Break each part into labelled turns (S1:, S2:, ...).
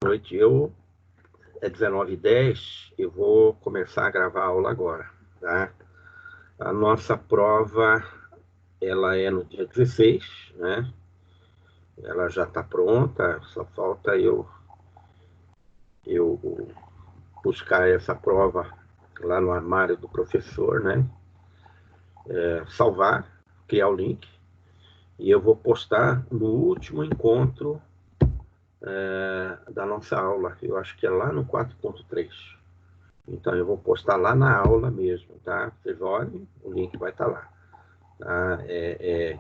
S1: Noite, é 19h10, eu vou começar a gravar a aula agora, tá? A nossa prova, ela é no dia 16, né? Ela já está pronta, só falta eu buscar essa prova lá no armário do professor, né? Salvar, criar o link, e eu vou postar no último encontro da nossa aula, eu acho que é lá no 4.3. Então, eu vou postar lá na aula mesmo, tá? Vocês olhem, o link vai estar lá. Tá? É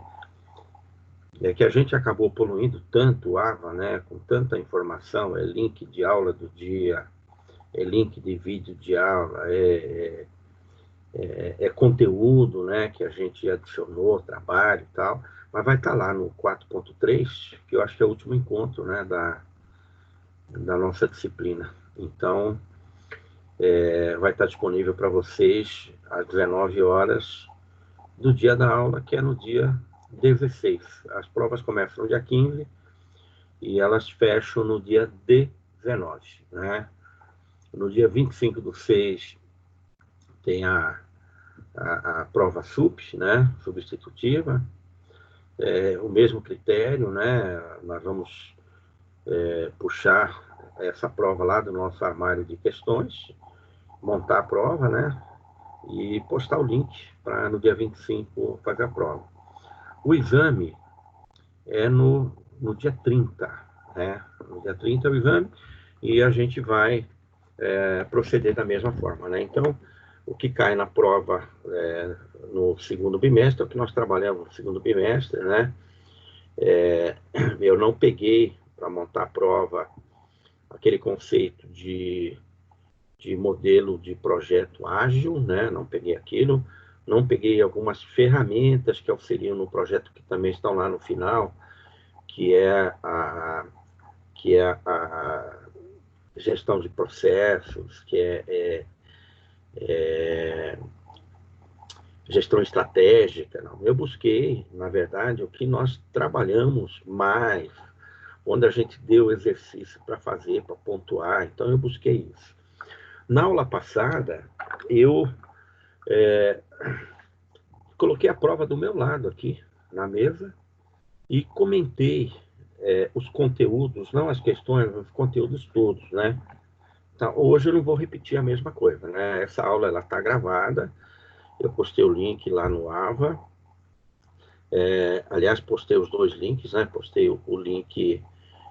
S1: que a gente acabou poluindo tanto o AVA, né? Com tanta informação, é link de aula do dia, é link de vídeo de aula, é conteúdo, né? Que a gente adicionou, trabalho e tal. Mas vai estar lá no 4.3, que eu acho que é o último encontro, né? Da nossa disciplina. Então, vai estar disponível para vocês às 19 horas do dia da aula, que é no dia 16. As provas começam no dia 15 e elas fecham no dia 19, né? No dia 25/6 tem a prova SUP, né? Substitutiva, o mesmo critério, né? Nós vamos puxar essa prova lá do nosso armário de questões, montar a prova, né? E postar o link para no dia 25 fazer a prova. O exame é no dia 30, né? No dia 30 é o exame e a gente vai proceder da mesma forma, né? Então, o que cai na prova no segundo bimestre, é o que nós trabalhamos no segundo bimestre, né? Eu não peguei para montar a prova aquele conceito de modelo de projeto ágil, né? Não peguei aquilo, não peguei algumas ferramentas que auxiliam no projeto que também estão lá no final, que é a gestão de processos, que é gestão estratégica. Não. Eu busquei, na verdade, o que nós trabalhamos mais, onde a gente deu exercício para fazer, para pontuar. Então, eu busquei isso. Na aula passada, eu coloquei a prova do meu lado aqui, na mesa, e comentei os conteúdos, não as questões, os conteúdos todos, né? Então, hoje eu não vou repetir a mesma coisa, né? Essa aula ela está gravada, eu postei o link lá no AVA, aliás, postei os dois links, né? Postei o link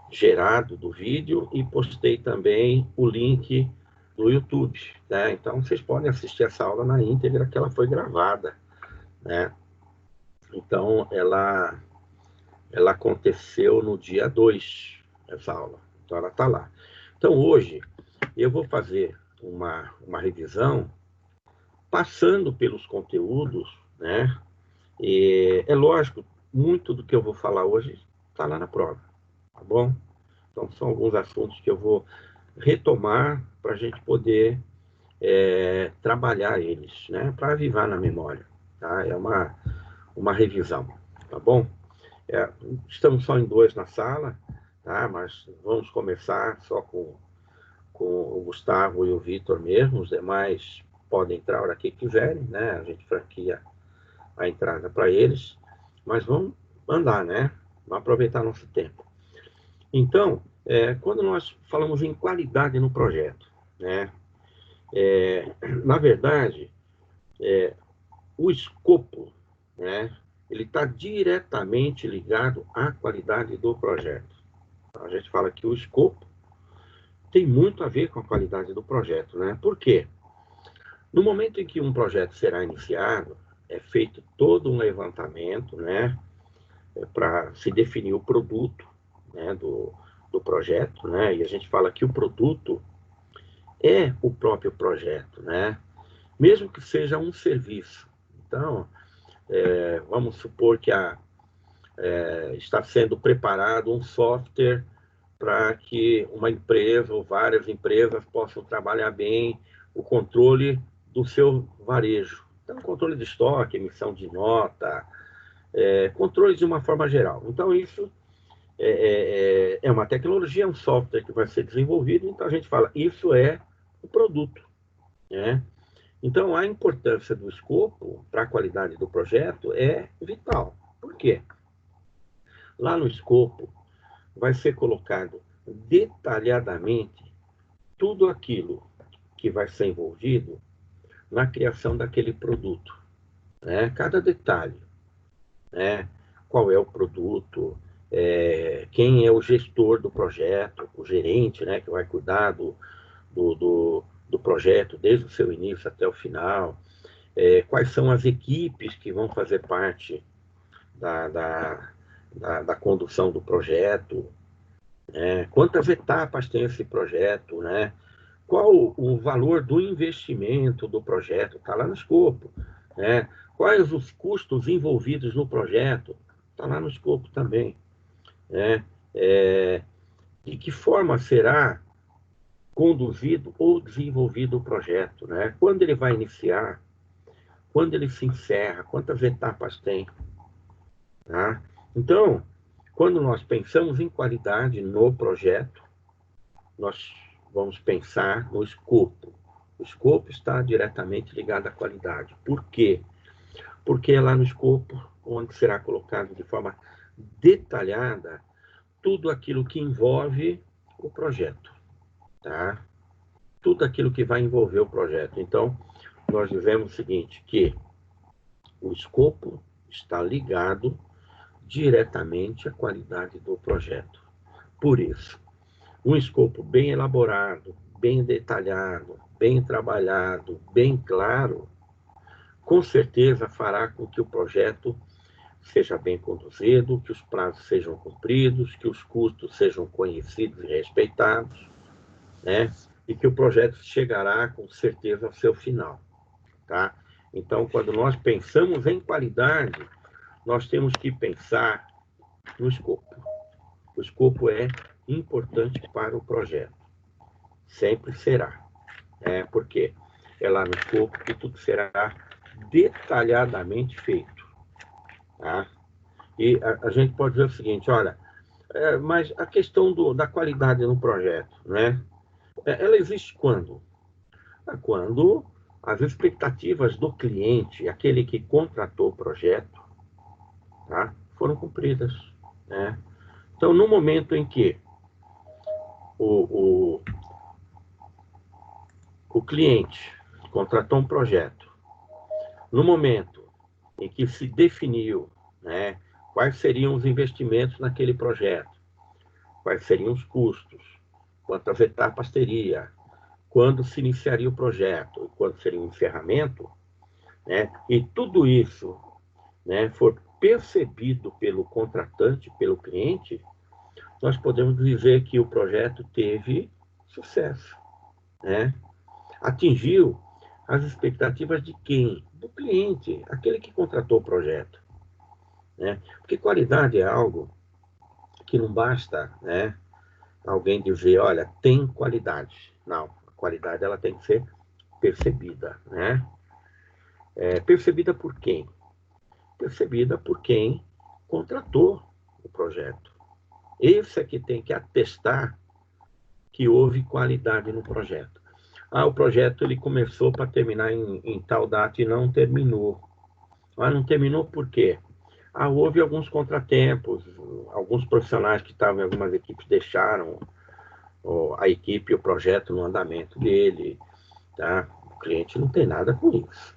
S1: gerado do vídeo e postei também o link do YouTube, né? Então, vocês podem assistir essa aula na íntegra, que ela foi gravada, né? Então, ela aconteceu no dia 2, essa aula. Então, ela está lá. Então, hoje, eu vou fazer uma revisão passando pelos conteúdos, né? E é lógico, muito do que eu vou falar hoje está lá na prova, tá bom? Então, são alguns assuntos que eu vou retomar para a gente poder trabalhar eles, né? Para avivar na memória, tá? É uma revisão, tá bom? Estamos só em 2 na sala, tá? Mas vamos começar só com o Gustavo e o Vitor mesmo, os demais podem entrar a hora que quiserem, né? A gente franquia a entrada para eles, mas vamos andar, né? Vamos aproveitar nosso tempo. Então, quando nós falamos em qualidade no projeto, né? Na verdade, o escopo, né? Ele está diretamente ligado à qualidade do projeto. A gente fala que o escopo tem muito a ver com a qualidade do projeto, né? Por quê? No momento em que um projeto será iniciado, é feito todo um levantamento, né? Para se definir o produto, né? Do projeto, né? E a gente fala que o produto é o próprio projeto, né? Mesmo que seja um serviço. Então, vamos supor que está sendo preparado um software para que uma empresa ou várias empresas possam trabalhar bem o controle do seu varejo. Então, controle de estoque, emissão de nota, controle de uma forma geral. Então, isso é uma tecnologia, é um software que vai ser desenvolvido, então a gente fala, isso é o produto, né? Então, a importância do escopo para a qualidade do projeto é vital. Por quê? Lá no escopo vai ser colocado detalhadamente tudo aquilo que vai ser envolvido na criação daquele produto, né? Cada detalhe, né? Qual é o produto, quem é o gestor do projeto, o gerente, né? Que vai cuidar do projeto desde o seu início até o final, quais são as equipes que vão fazer parte da, da, da condução do projeto, né? Quantas etapas tem esse projeto, né? Qual o valor do investimento do projeto, está lá no escopo, né? Quais os custos envolvidos no projeto, está lá no escopo também, né? De que forma será conduzido ou desenvolvido o projeto, né? Quando ele vai iniciar, quando ele se encerra, quantas etapas tem, tá? Então, quando nós pensamos em qualidade no projeto, nós vamos pensar no escopo. O escopo está diretamente ligado à qualidade. Por quê? Porque é lá no escopo onde será colocado de forma detalhada tudo aquilo que envolve o projeto, tá? Tudo aquilo que vai envolver o projeto. Então, nós dizemos o seguinte, que o escopo está ligado diretamente à qualidade do projeto. Por isso, um escopo bem elaborado, bem detalhado, bem trabalhado, bem claro, com certeza fará com que o projeto seja bem conduzido, que os prazos sejam cumpridos, que os custos sejam conhecidos e respeitados, né? E que o projeto chegará com certeza ao seu final, tá? Então, quando nós pensamos em qualidade, nós temos que pensar no escopo. O escopo é importante para o projeto. Sempre será. Porque é lá no escopo que tudo será detalhadamente feito. Tá? E a gente pode dizer o seguinte, olha, mas a questão da qualidade no projeto, né? Ela existe quando? Quando as expectativas do cliente, aquele que contratou o projeto, tá? Foram cumpridas, né? Então, no momento em que o, o, o cliente contratou um projeto, no momento em que se definiu, né, quais seriam os investimentos naquele projeto, quais seriam os custos, quantas etapas teria, quando se iniciaria o projeto, quando seria o encerramento, né, e tudo isso, né, for percebido pelo contratante, pelo cliente, nós podemos dizer que o projeto teve sucesso, né? Atingiu as expectativas de quem? Do cliente, aquele que contratou o projeto, né? Porque qualidade é algo que não basta, né, alguém dizer, olha, tem qualidade. Não, a qualidade ela tem que ser percebida, né? Percebida por quem? Percebida por quem contratou o projeto. Esse é que tem que atestar que houve qualidade no projeto. O projeto ele começou para terminar em tal data e não terminou. Não terminou por quê? Houve alguns contratempos, alguns profissionais que estavam em algumas equipes deixaram a equipe e o projeto no andamento dele, tá? O cliente não tem nada com isso,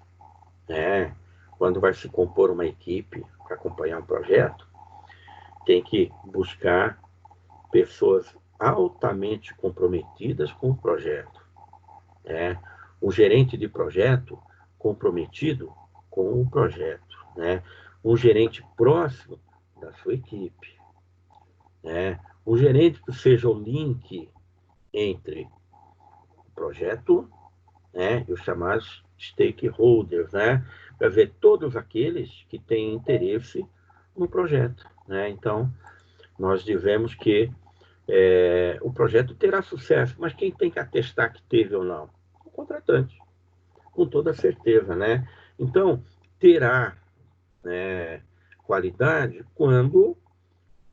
S1: né? Quando vai se compor uma equipe para acompanhar um projeto, tem que buscar pessoas altamente comprometidas com o projeto, né? Um gerente de projeto comprometido com o projeto, né? Um gerente próximo da sua equipe, né? Um gerente que seja o link entre o projeto, né, e os chamados stakeholders, né? Quer dizer, todos aqueles que têm interesse no projeto, né? Então, nós dizemos que o projeto terá sucesso, mas quem tem que atestar que teve ou não? O contratante, com toda certeza, né? Então, terá, né, qualidade quando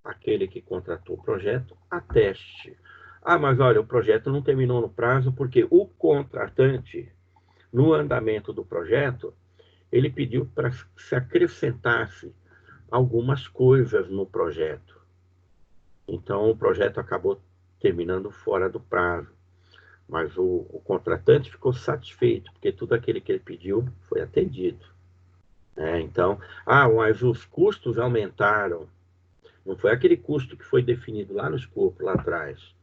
S1: aquele que contratou o projeto ateste. Ah, mas olha, o projeto não terminou no prazo porque o contratante, no andamento do projeto, ele pediu para que se acrescentasse algumas coisas no projeto. Então, o projeto acabou terminando fora do prazo. Mas o contratante ficou satisfeito, porque tudo aquilo que ele pediu foi atendido. Então, mas os custos aumentaram. Não foi aquele custo que foi definido lá no escopo, lá atrás.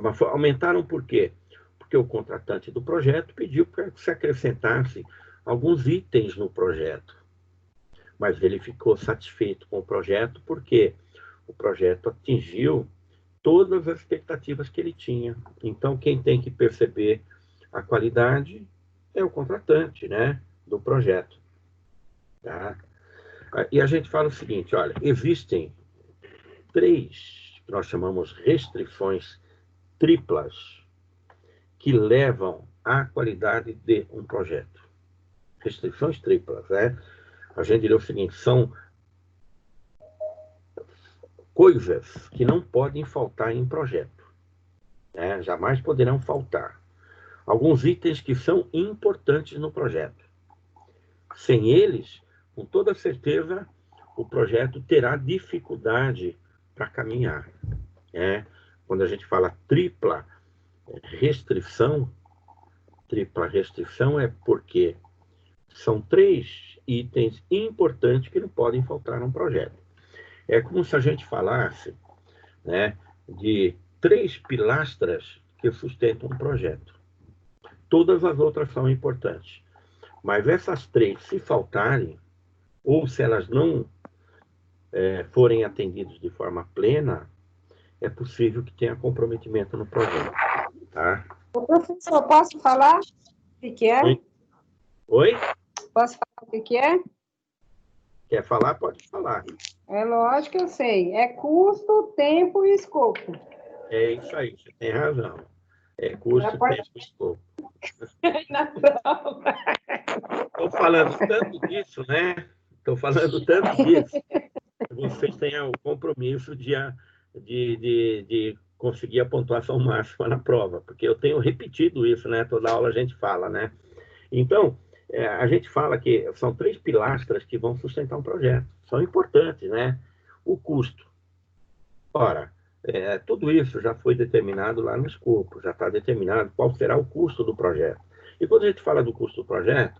S1: Mas aumentaram por quê? Porque o contratante do projeto pediu para que se acrescentasse alguns itens no projeto. Mas ele ficou satisfeito com o projeto porque o projeto atingiu todas as expectativas que ele tinha. Então, quem tem que perceber a qualidade é o contratante, né, do projeto. Tá? E a gente fala o seguinte, olha, existem 3, que nós chamamos restrições triplas, que levam à qualidade de um projeto. Restrições triplas, né? A gente diria o seguinte, são coisas que não podem faltar em projeto, né? Jamais poderão faltar. Alguns itens que são importantes no projeto. Sem eles, com toda certeza, o projeto terá dificuldade para caminhar. Quando a gente fala tripla restrição é porque são 3 itens importantes que não podem faltar num projeto. É como se a gente falasse, né, de 3 pilastras que sustentam um projeto. Todas as outras são importantes. Mas essas 3, se faltarem, ou se elas não forem atendidas de forma plena, é possível que tenha comprometimento no projeto. Tá?
S2: Professor, posso falar o que é?
S1: Oi?
S2: Posso falar o que é?
S1: Quer falar? Pode falar.
S2: É lógico que eu sei. É custo, tempo e escopo.
S1: É isso aí, você tem razão. É custo, tempo e escopo. Estou falando tanto disso, né? Estou falando tanto disso. Vocês têm o compromisso de conseguir a pontuação máxima na prova, porque eu tenho repetido isso, né? Toda aula a gente fala, né? Então, a gente fala que são 3 pilastras que vão sustentar um projeto. São importantes, né? O custo. Ora, tudo isso já foi determinado lá no escopo, já está determinado qual será o custo do projeto. E quando a gente fala do custo do projeto,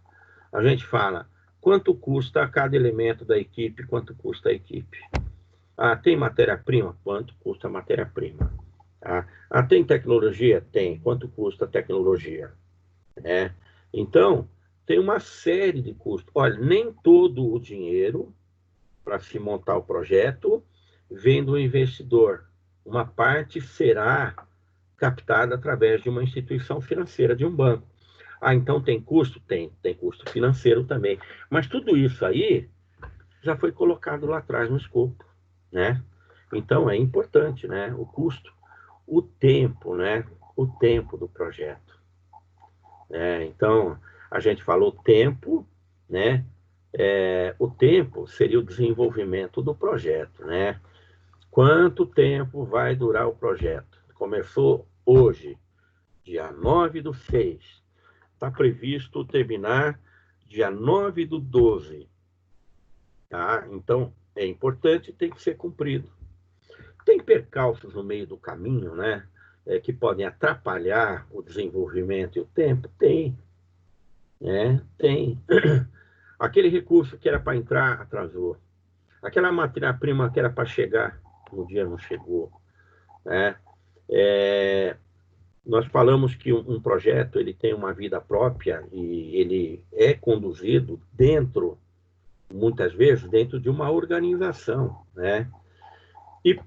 S1: a gente fala quanto custa cada elemento da equipe, quanto custa a equipe. Tem matéria-prima? Quanto custa a matéria-prima? Tem tecnologia? Tem. Quanto custa a tecnologia? Então, tem uma série de custos. Olha, nem todo o dinheiro para se montar o projeto vem do investidor. Uma parte será captada através de uma instituição financeira, de um banco. Então tem custo? Tem custo financeiro também. Mas tudo isso aí já foi colocado lá atrás no escopo, né? Então é importante, né? O custo, o tempo, né? O tempo do projeto. Então, a gente falou tempo, né? O tempo seria o desenvolvimento do projeto, né? Quanto tempo vai durar o projeto? Começou hoje, dia 9/6. Está previsto terminar dia 9/12. Tá? Então, é importante e tem que ser cumprido. Tem percalços no meio do caminho, né? Que podem atrapalhar o desenvolvimento e o tempo? Tem. Tem. Aquele recurso que era para entrar, atrasou. Aquela matéria-prima que era para chegar, no dia não chegou. Nós falamos que um projeto ele tem uma vida própria e ele é conduzido muitas vezes, dentro de uma organização, né? E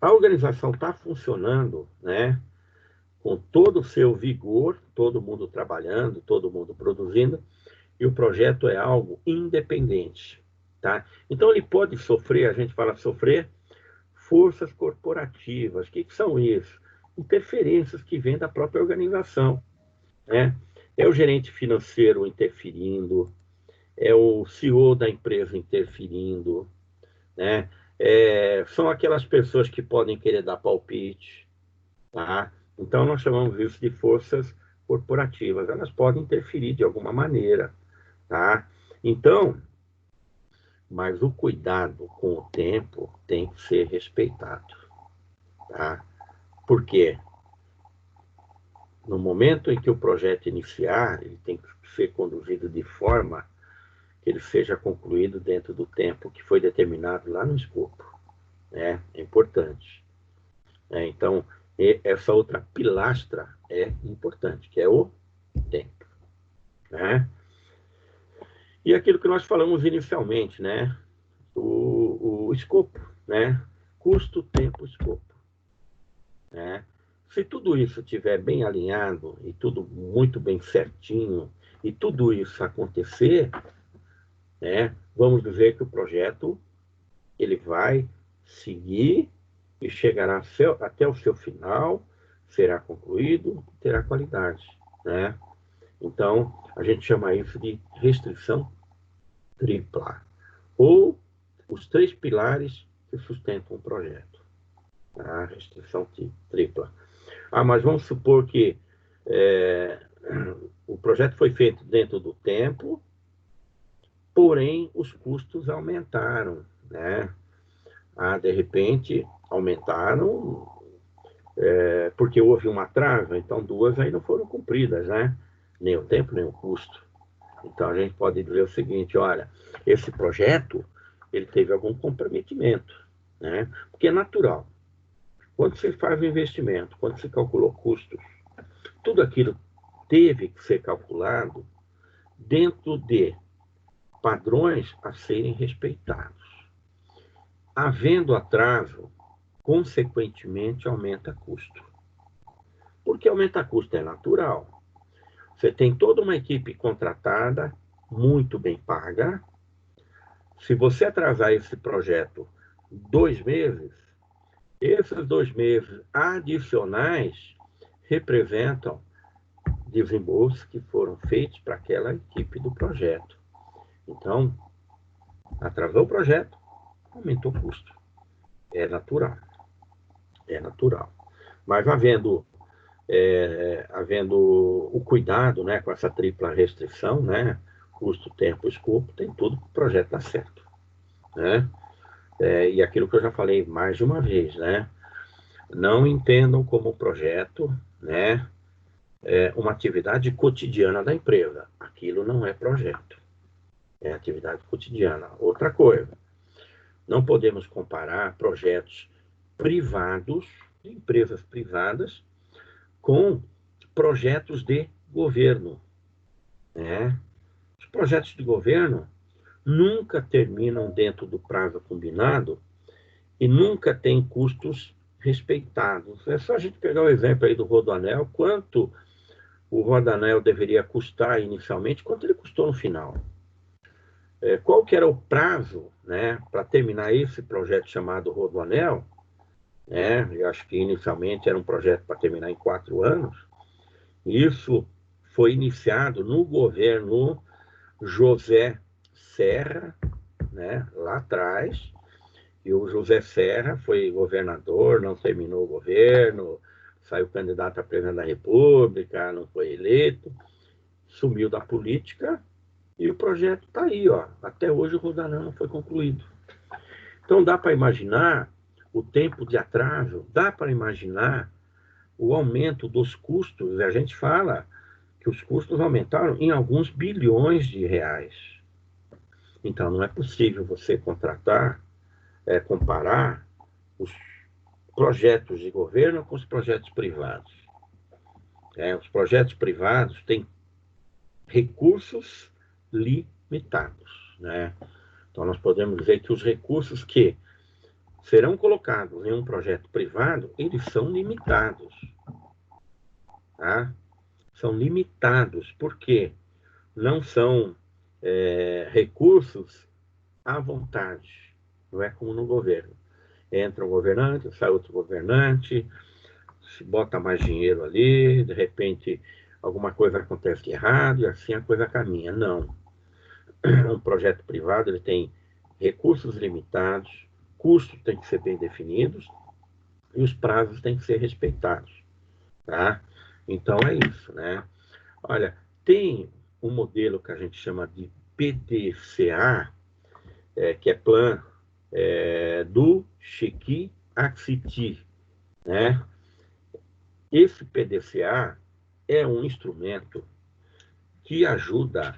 S1: a organização está funcionando, né? Com todo o seu vigor, todo mundo trabalhando, todo mundo produzindo, e o projeto é algo independente, tá? Então ele pode sofrer, a gente fala sofrer, forças corporativas. O que são isso? Interferências que vêm da própria organização, né? É o gerente financeiro interferindo, é o CEO da empresa interferindo, né? são aquelas pessoas que podem querer dar palpite, tá? Então, nós chamamos isso de forças corporativas. Elas podem interferir de alguma maneira, tá? Então, mas o cuidado com o tempo tem que ser respeitado, tá? Por quê? No momento em que o projeto iniciar, ele tem que ser conduzido de forma que ele seja concluído dentro do tempo que foi determinado lá no escopo, né? É importante. Então, essa outra pilastra é importante, que é o tempo, né? E aquilo que nós falamos inicialmente, né? O escopo, né? Custo, tempo, escopo, né? Se tudo isso estiver bem alinhado e tudo muito bem certinho e tudo isso acontecer, né? Vamos dizer que o projeto ele vai seguir e chegará até o seu final, será concluído, terá qualidade, né? Então, a gente chama isso de restrição tripla, ou os 3 pilares que sustentam o projeto. A restrição tripla. Mas vamos supor que o projeto foi feito dentro do tempo, porém os custos aumentaram, né? De repente, aumentaram porque houve uma trava, então 2 aí não foram cumpridas, né? Nem o tempo, nem o custo. Então, a gente pode dizer o seguinte, olha, esse projeto, ele teve algum comprometimento, né? Porque é natural. Quando você faz o investimento, quando você calculou custos, tudo aquilo teve que ser calculado dentro de padrões a serem respeitados. Havendo atraso, consequentemente, aumenta custo. Porque aumenta custo é natural. Você tem toda uma equipe contratada, muito bem paga. Se você atrasar esse projeto 2 meses, esses 2 meses adicionais representam desembolsos que foram feitos para aquela equipe do projeto. Então, atrasou o projeto, aumentou o custo. É natural. É natural. Mas havendo o cuidado, né, com essa tripla restrição, né, custo, tempo, escopo, tem tudo para o projeto dar certo, né? E aquilo que eu já falei mais de uma vez, né? Não entendam como projeto, né, uma atividade cotidiana da empresa. Aquilo não é projeto, é atividade cotidiana. Outra coisa, não podemos comparar projetos privados, de empresas privadas, com projetos de governo, né? Os projetos de governo nunca terminam dentro do prazo combinado e nunca têm custos respeitados. É só a gente pegar o exemplo aí do Rodoanel, quanto o Rodoanel deveria custar inicialmente, quanto ele custou no final. Qual que era o prazo, né, para terminar esse projeto chamado Rodoanel, né? Eu acho que inicialmente era um projeto para terminar em 4 anos. Isso foi iniciado no governo José Serra, né, lá atrás, e o José Serra foi governador, não terminou o governo, saiu candidato a presidente da República, não foi eleito, sumiu da política, e o projeto está aí, ó. Até hoje o Rodoanel não foi concluído. Então dá para imaginar o tempo de atraso, dá para imaginar o aumento dos custos. A gente fala que os custos aumentaram em alguns bilhões de reais. Então não é possível você comparar os projetos de governo com os projetos privados. Os projetos privados têm recursos limitados, né? Então, nós podemos dizer que os recursos que serão colocados em um projeto privado, eles são limitados, tá? São limitados, porque não são recursos à vontade, não é como no governo. Entra um governante, sai outro governante, se bota mais dinheiro ali, de repente alguma coisa acontece de errado e assim a coisa caminha. Não. Um projeto privado ele tem recursos limitados, custos têm que ser bem definidos e os prazos têm que ser respeitados, tá? Então é isso, né? Olha, tem um modelo que a gente chama de PDCA, que é Plan do Cheikh Aksiti, né? Esse PDCA é um instrumento que ajuda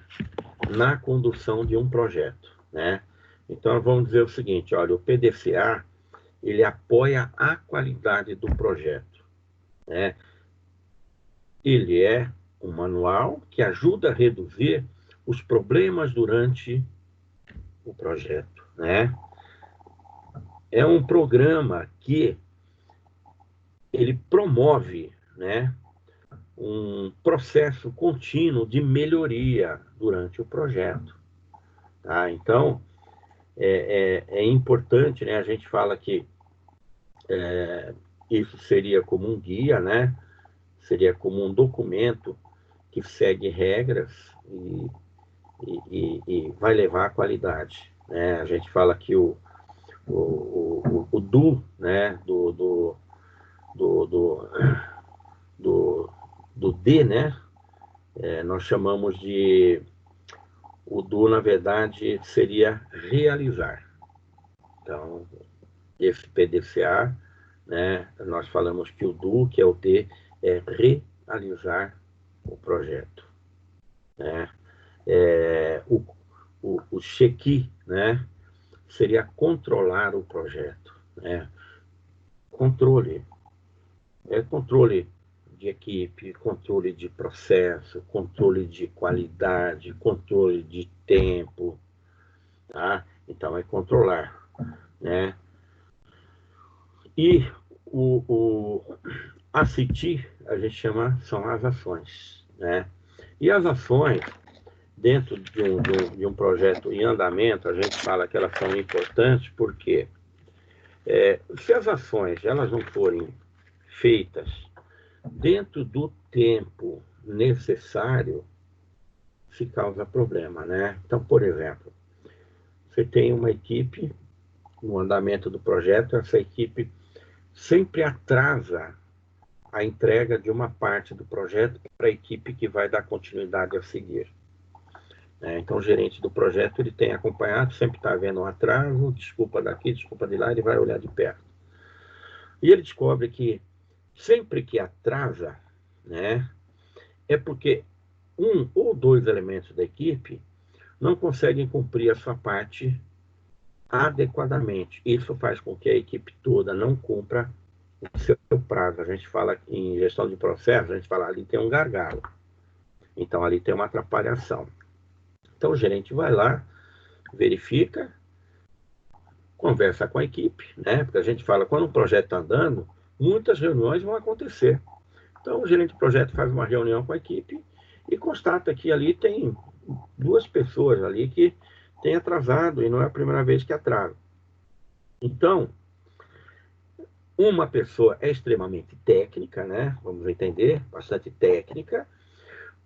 S1: na condução de um projeto, né? Então, vamos dizer o seguinte, olha, o PDCA, ele apoia a qualidade do projeto, né? Ele é um manual que ajuda a reduzir os problemas durante o projeto, né? É um programa que ele promove, né, um processo contínuo de melhoria durante o projeto, tá? Então, é importante, né? A gente fala que isso seria como um guia, né? Seria como um documento que segue regras e vai levar à qualidade, né? A gente fala que o do, né? Do, do, do, do D, né? Nós chamamos de... O do, na verdade, seria realizar. Então, esse PDCA, né, nós falamos que o do, que é o D, é realizar o projeto, né? O Cheikh, né, seria controlar o projeto, né? Controle. Controle de equipe, controle de processo, controle de qualidade, controle de tempo, tá? Então, é controlar, né? E a CIT, a gente chama, são as ações, né? E as ações, dentro de um projeto em andamento, a gente fala que elas são importantes porque se as ações elas não forem feitas dentro do tempo necessário, se causa problema, né? Então, por exemplo, você tem uma equipe no andamento do projeto, essa equipe sempre atrasa a entrega de uma parte do projeto para a equipe que vai dar continuidade a seguir. Então, o gerente do projeto ele tem acompanhado, sempre está havendo um atraso, desculpa daqui, desculpa de lá, ele vai olhar de perto. E ele descobre que sempre que atrasa, né, é porque um ou dois elementos da equipe não conseguem cumprir a sua parte adequadamente. Isso faz com que a equipe toda não cumpra o seu prazo. A gente fala em gestão de processo, a gente fala ali tem um gargalo. Então, ali tem uma atrapalhação. Então, o gerente vai lá, verifica, conversa com a equipe, né? Porque a gente fala, quando o projeto está andando, muitas reuniões vão acontecer. Então, o gerente de projeto faz uma reunião com a equipe e constata que ali tem duas pessoas ali que têm atrasado e não é a primeira vez que atrasam. Então, uma pessoa é extremamente técnica, né? Vamos entender, bastante técnica,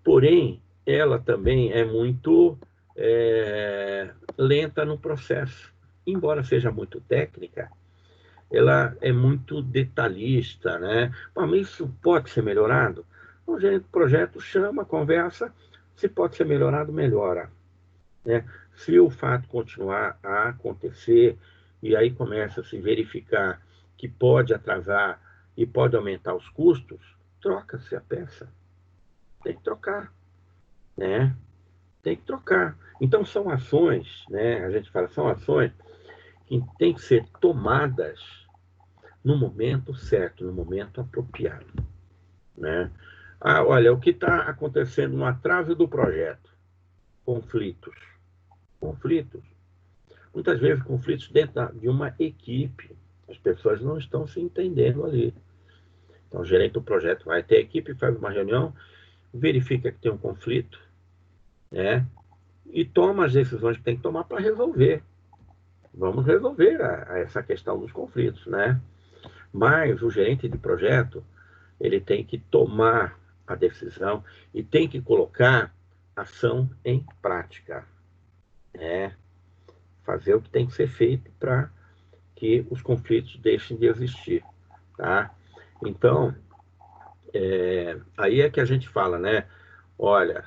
S1: porém, ela também é muito lenta no processo. Embora seja muito técnica, ela é muito detalhista, né? Mas isso pode ser melhorado? O gerente do projeto chama, conversa, se pode ser melhorado, melhora, né? Se o fato continuar a acontecer, e aí começa a se verificar que pode atrasar e pode aumentar os custos, troca-se a peça. Tem que trocar, né? Tem que trocar. Então, são ações, né? A gente fala, são ações que têm que ser tomadas no momento certo, no momento apropriado, né? Olha, o que está acontecendo no atraso do projeto? Conflitos. Conflitos. Muitas vezes, conflitos dentro de uma equipe. As pessoas não estão se entendendo ali. Então, o gerente do projeto vai ter a equipe, faz uma reunião, verifica que tem um conflito, né? E toma as decisões que tem que tomar para resolver. Vamos resolver essa questão dos conflitos, né? Mas o gerente de projeto, ele tem que tomar a decisão e tem que colocar ação em prática, né? Fazer o que tem que ser feito para que os conflitos deixem de existir, tá? Então, aí é que a gente fala, né? Olha,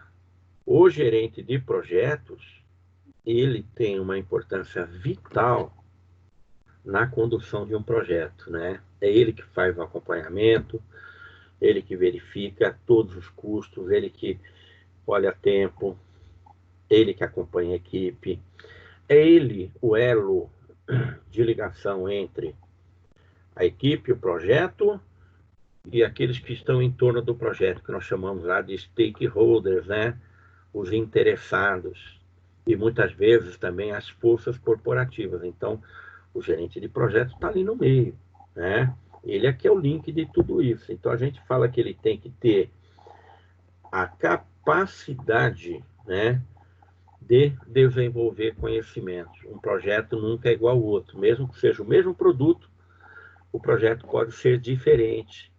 S1: o gerente de projetos, ele tem uma importância vital na condução de um projeto, né? É ele que faz o acompanhamento, ele que verifica todos os custos, ele que olha tempo, ele que acompanha a equipe, é ele o elo de ligação entre a equipe, o projeto e aqueles que estão em torno do projeto, que nós chamamos lá de stakeholders, né? Os interessados, e muitas vezes também as forças corporativas. Então, o gerente de projeto está ali no meio, né? Ele é que é o link de tudo isso. Então, a gente fala que ele tem que ter a capacidade, né, de desenvolver conhecimentos. Um projeto nunca é igual ao outro. Mesmo que seja o mesmo produto, o projeto pode ser diferente.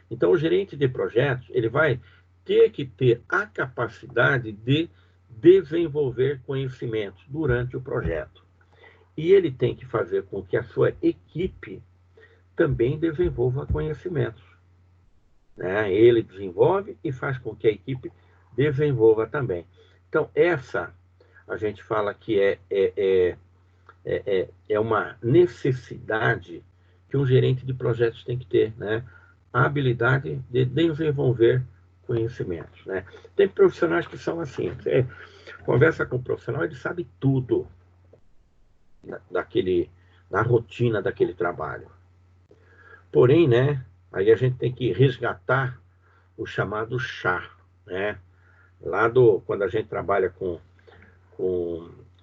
S1: Então, o gerente de projetos, ele vai ter que ter a capacidade de desenvolver conhecimentos durante o projeto. E ele tem que fazer com que a sua equipe também desenvolva conhecimentos, né? Ele desenvolve e faz com que a equipe desenvolva também. Então, essa a gente fala que é uma necessidade que um gerente de projetos tem que ter, né? A habilidade de desenvolver conhecimentos, né? Tem profissionais que são assim, você conversa com um profissional, ele sabe tudo da rotina daquele trabalho. Porém, né, aí a gente tem que resgatar o chamado chá, né? Quando a gente trabalha com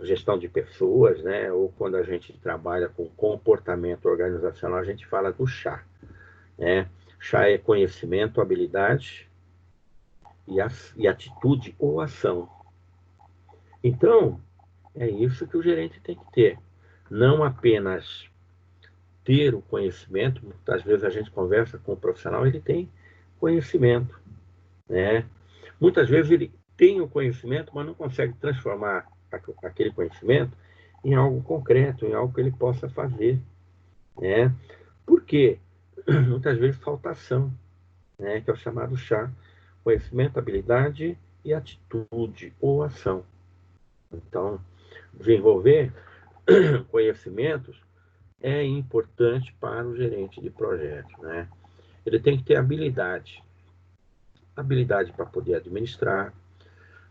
S1: gestão de pessoas, né, ou quando a gente trabalha com comportamento organizacional, a gente fala do chá, né? Chá é conhecimento, habilidade e atitude ou ação. Então, é isso que o gerente tem que ter. Não apenas ter o conhecimento, muitas vezes a gente conversa com o profissional, ele tem conhecimento, né? Muitas vezes ele tem o conhecimento, mas não consegue transformar aquele conhecimento em algo concreto, em algo que ele possa fazer, né? Por quê? Muitas vezes falta ação, né? Que é o chamado chá, conhecimento, habilidade e atitude ou ação. Então, desenvolver conhecimentos é importante para o gerente de projetos, né? Ele tem que ter habilidade para poder administrar,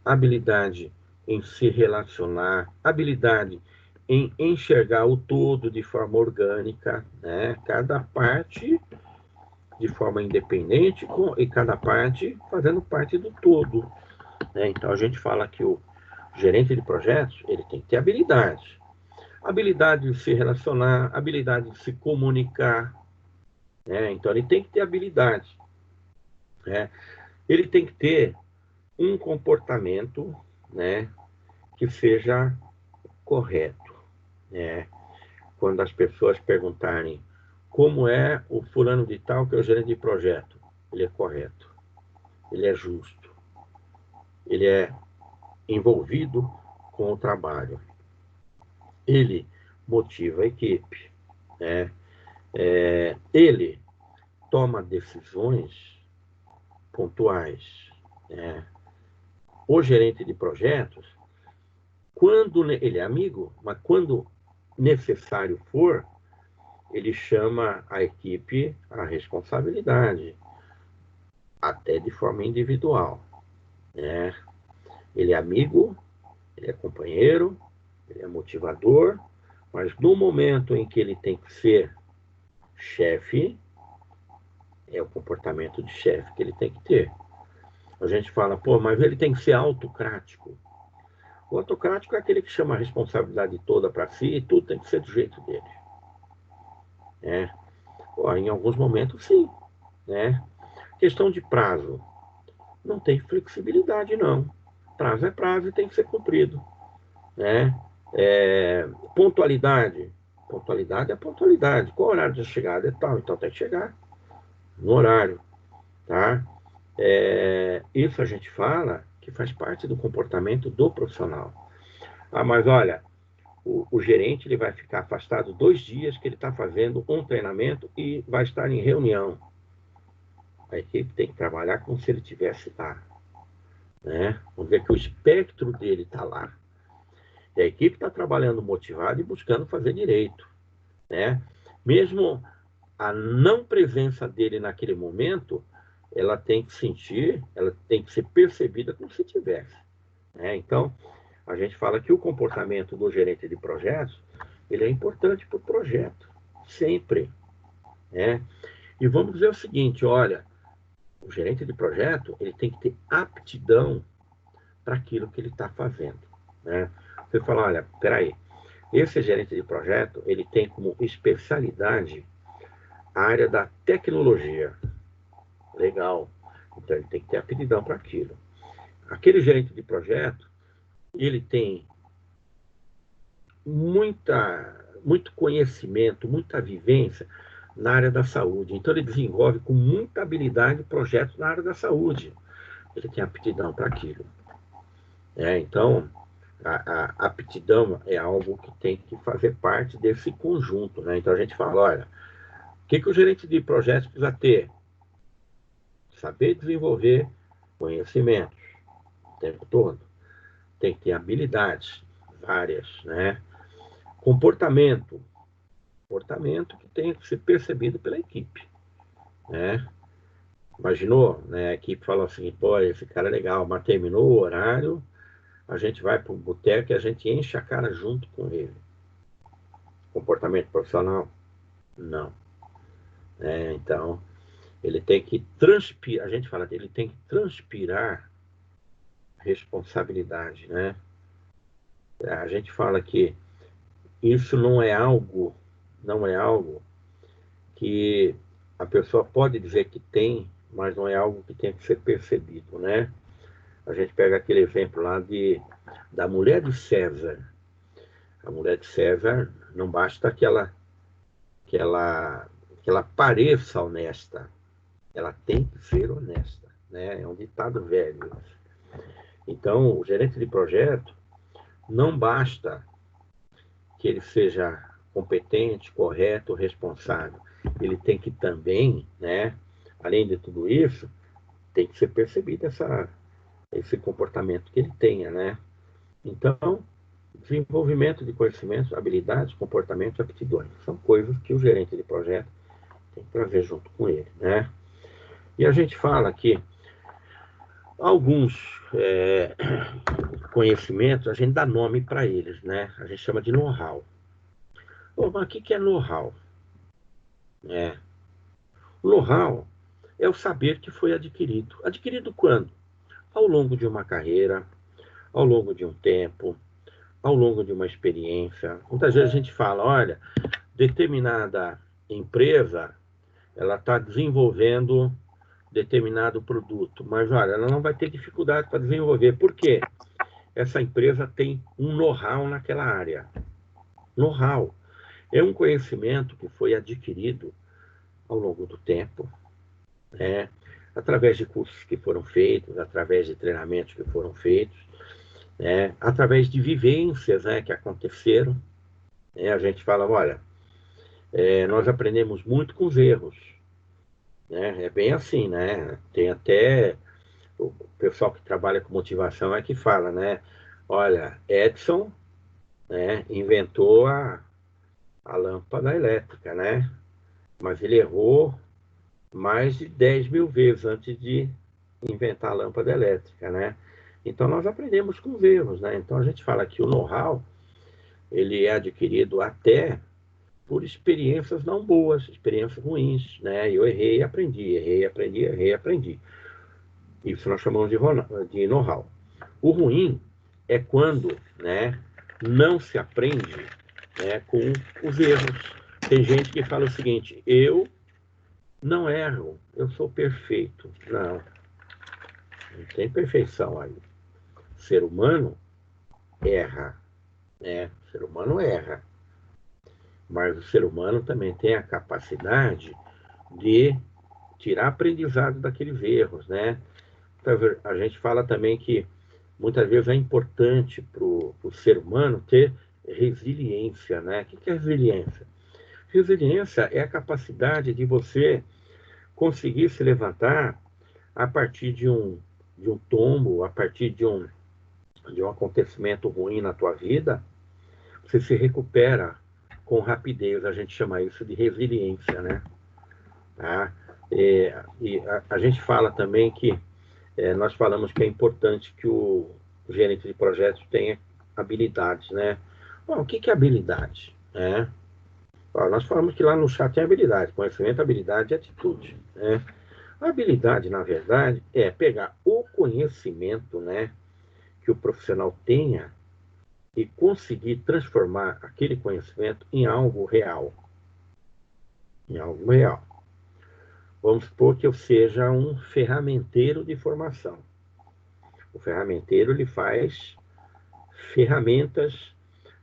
S1: habilidade em se relacionar, habilidade em enxergar o todo de forma orgânica, né? Cada parte de forma independente e cada parte fazendo parte do todo, né? Então a gente fala que o gerente de projetos, ele tem que ter habilidade de se relacionar, habilidade de se comunicar, né? Então ele tem que ter habilidade, né? Ele tem que ter um comportamento, né, que seja correto, né? Quando as pessoas perguntarem como é o fulano de tal que é o gerente de projeto, ele é correto, ele é justo, ele é envolvido com o trabalho, ele motiva a equipe, né? Ele toma decisões pontuais, né? O gerente de projetos, quando ele é amigo, mas quando necessário for, ele chama a equipe à responsabilidade, até de forma individual, né? Ele é amigo, ele é companheiro, ele é motivador, mas no momento em que ele tem que ser chefe, é o comportamento de chefe que ele tem que ter. A gente fala, pô, mas ele tem que ser autocrático. O autocrático é aquele que chama a responsabilidade toda para si e tudo tem que ser do jeito dele, né? Pô, em alguns momentos, sim, né? Questão de prazo. Não tem flexibilidade, não. Prazo é prazo e tem que ser cumprido, né? Pontualidade. Pontualidade é pontualidade. Qual o horário de chegada? É tal, então tem que chegar no horário, tá? Isso a gente fala que faz parte do comportamento do profissional. Ah, mas olha, o gerente ele vai ficar afastado 2 dias que ele está fazendo um treinamento e vai estar em reunião. A equipe tem que trabalhar como se ele estivesse lá. Né? Vamos ver que o espectro dele está lá. E a equipe está trabalhando motivada e buscando fazer direito. Né? Mesmo a não presença dele naquele momento, ela tem que sentir, ela tem que ser percebida como se tivesse. Né? Então, a gente fala que o comportamento do gerente de projetos, ele é importante para o projeto, sempre. Né? E vamos dizer o seguinte, olha, o gerente de projeto, ele tem que ter aptidão para aquilo que ele está fazendo. Né? Você fala, olha, peraí, esse gerente de projeto, ele tem como especialidade a área da tecnologia. Legal. Então, ele tem que ter aptidão para aquilo. Aquele gerente de projeto, ele tem muito conhecimento, muita vivência na área da saúde. Então, ele desenvolve com muita habilidade projetos na área da saúde. Ele tem aptidão para aquilo. Então, a aptidão é algo que tem que fazer parte desse conjunto. Né? Então, a gente fala, olha, o que o gerente de projetos precisa ter? Saber desenvolver conhecimentos o tempo todo. Tem que ter habilidades várias, né? Comportamento que tem que ser percebido pela equipe, né? Imaginou, né? A equipe fala assim, pô, esse cara é legal, mas terminou o horário, a gente vai para o boteco e a gente enche a cara junto com ele. Comportamento profissional? Não. Então, ele tem que transpirar, a gente fala dele, tem que transpirar responsabilidade, né? A gente fala que isso não é algo que a pessoa pode dizer que tem, mas não é algo que tem que ser percebido, né? A gente pega aquele exemplo lá da mulher de César. A mulher de César não basta que ela pareça honesta, ela tem que ser honesta, né? É um ditado velho. Então, o gerente de projeto não basta que ele seja competente, correto, responsável. Ele tem que também, né, além de tudo isso, tem que ser percebido esse comportamento que ele tenha, né? Então, desenvolvimento de conhecimentos, habilidades, comportamentos, aptidões. São coisas que o gerente de projeto tem que trazer junto com ele, né? E a gente fala que alguns conhecimentos, a gente dá nome para eles, né? A gente chama de know-how. Mas o que é know-how? O know-how é o saber que foi adquirido. Adquirido quando? Ao longo de uma carreira, ao longo de um tempo, ao longo de uma experiência. Muitas vezes a gente fala, olha, determinada empresa, ela está desenvolvendo determinado produto, mas olha, ela não vai ter dificuldade para desenvolver. Por quê? Essa empresa tem um know-how naquela área. Know-how é um conhecimento que foi adquirido ao longo do tempo, através de cursos que foram feitos, através de treinamentos que foram feitos, através de vivências que aconteceram. A gente fala, olha, nós aprendemos muito com os erros. É bem assim, né? Tem até o pessoal que trabalha com motivação que fala, né? Olha, Edison, inventou a lâmpada elétrica, né? Mas ele errou mais de 10.000 vezes antes de inventar a lâmpada elétrica, né? Então, nós aprendemos com os erros, né? Então, a gente fala que o know-how, ele é adquirido até por experiências não boas, experiências ruins, né? Eu errei e aprendi, errei, aprendi, errei, aprendi. Isso nós chamamos de know-how. O ruim é quando, não se aprende, com os erros. Tem gente que fala o seguinte, eu não erro, eu sou perfeito. Não tem perfeição aí. O ser humano erra, O ser humano erra. Mas o ser humano também tem a capacidade de tirar aprendizado daqueles erros, né? Então, a gente fala também que muitas vezes é importante para o ser humano ter resiliência, né? O que é resiliência? Resiliência é a capacidade de você conseguir se levantar a partir de um tombo, a partir de um acontecimento ruim na tua vida, você se recupera com rapidez. A gente chama isso de resiliência, né? Tá? E a gente fala também que nós falamos que é importante que o gerente de projetos tenha habilidades, né? Bom, o que é habilidade? Né? Ó, nós falamos que lá no chat tem habilidade, conhecimento, habilidade e atitude, né? A habilidade, na verdade, é pegar o conhecimento, né, que o profissional tenha e conseguir transformar aquele conhecimento em algo real. Em algo real. Vamos supor que eu seja um ferramenteiro de formação. O ferramenteiro, ele faz ferramentas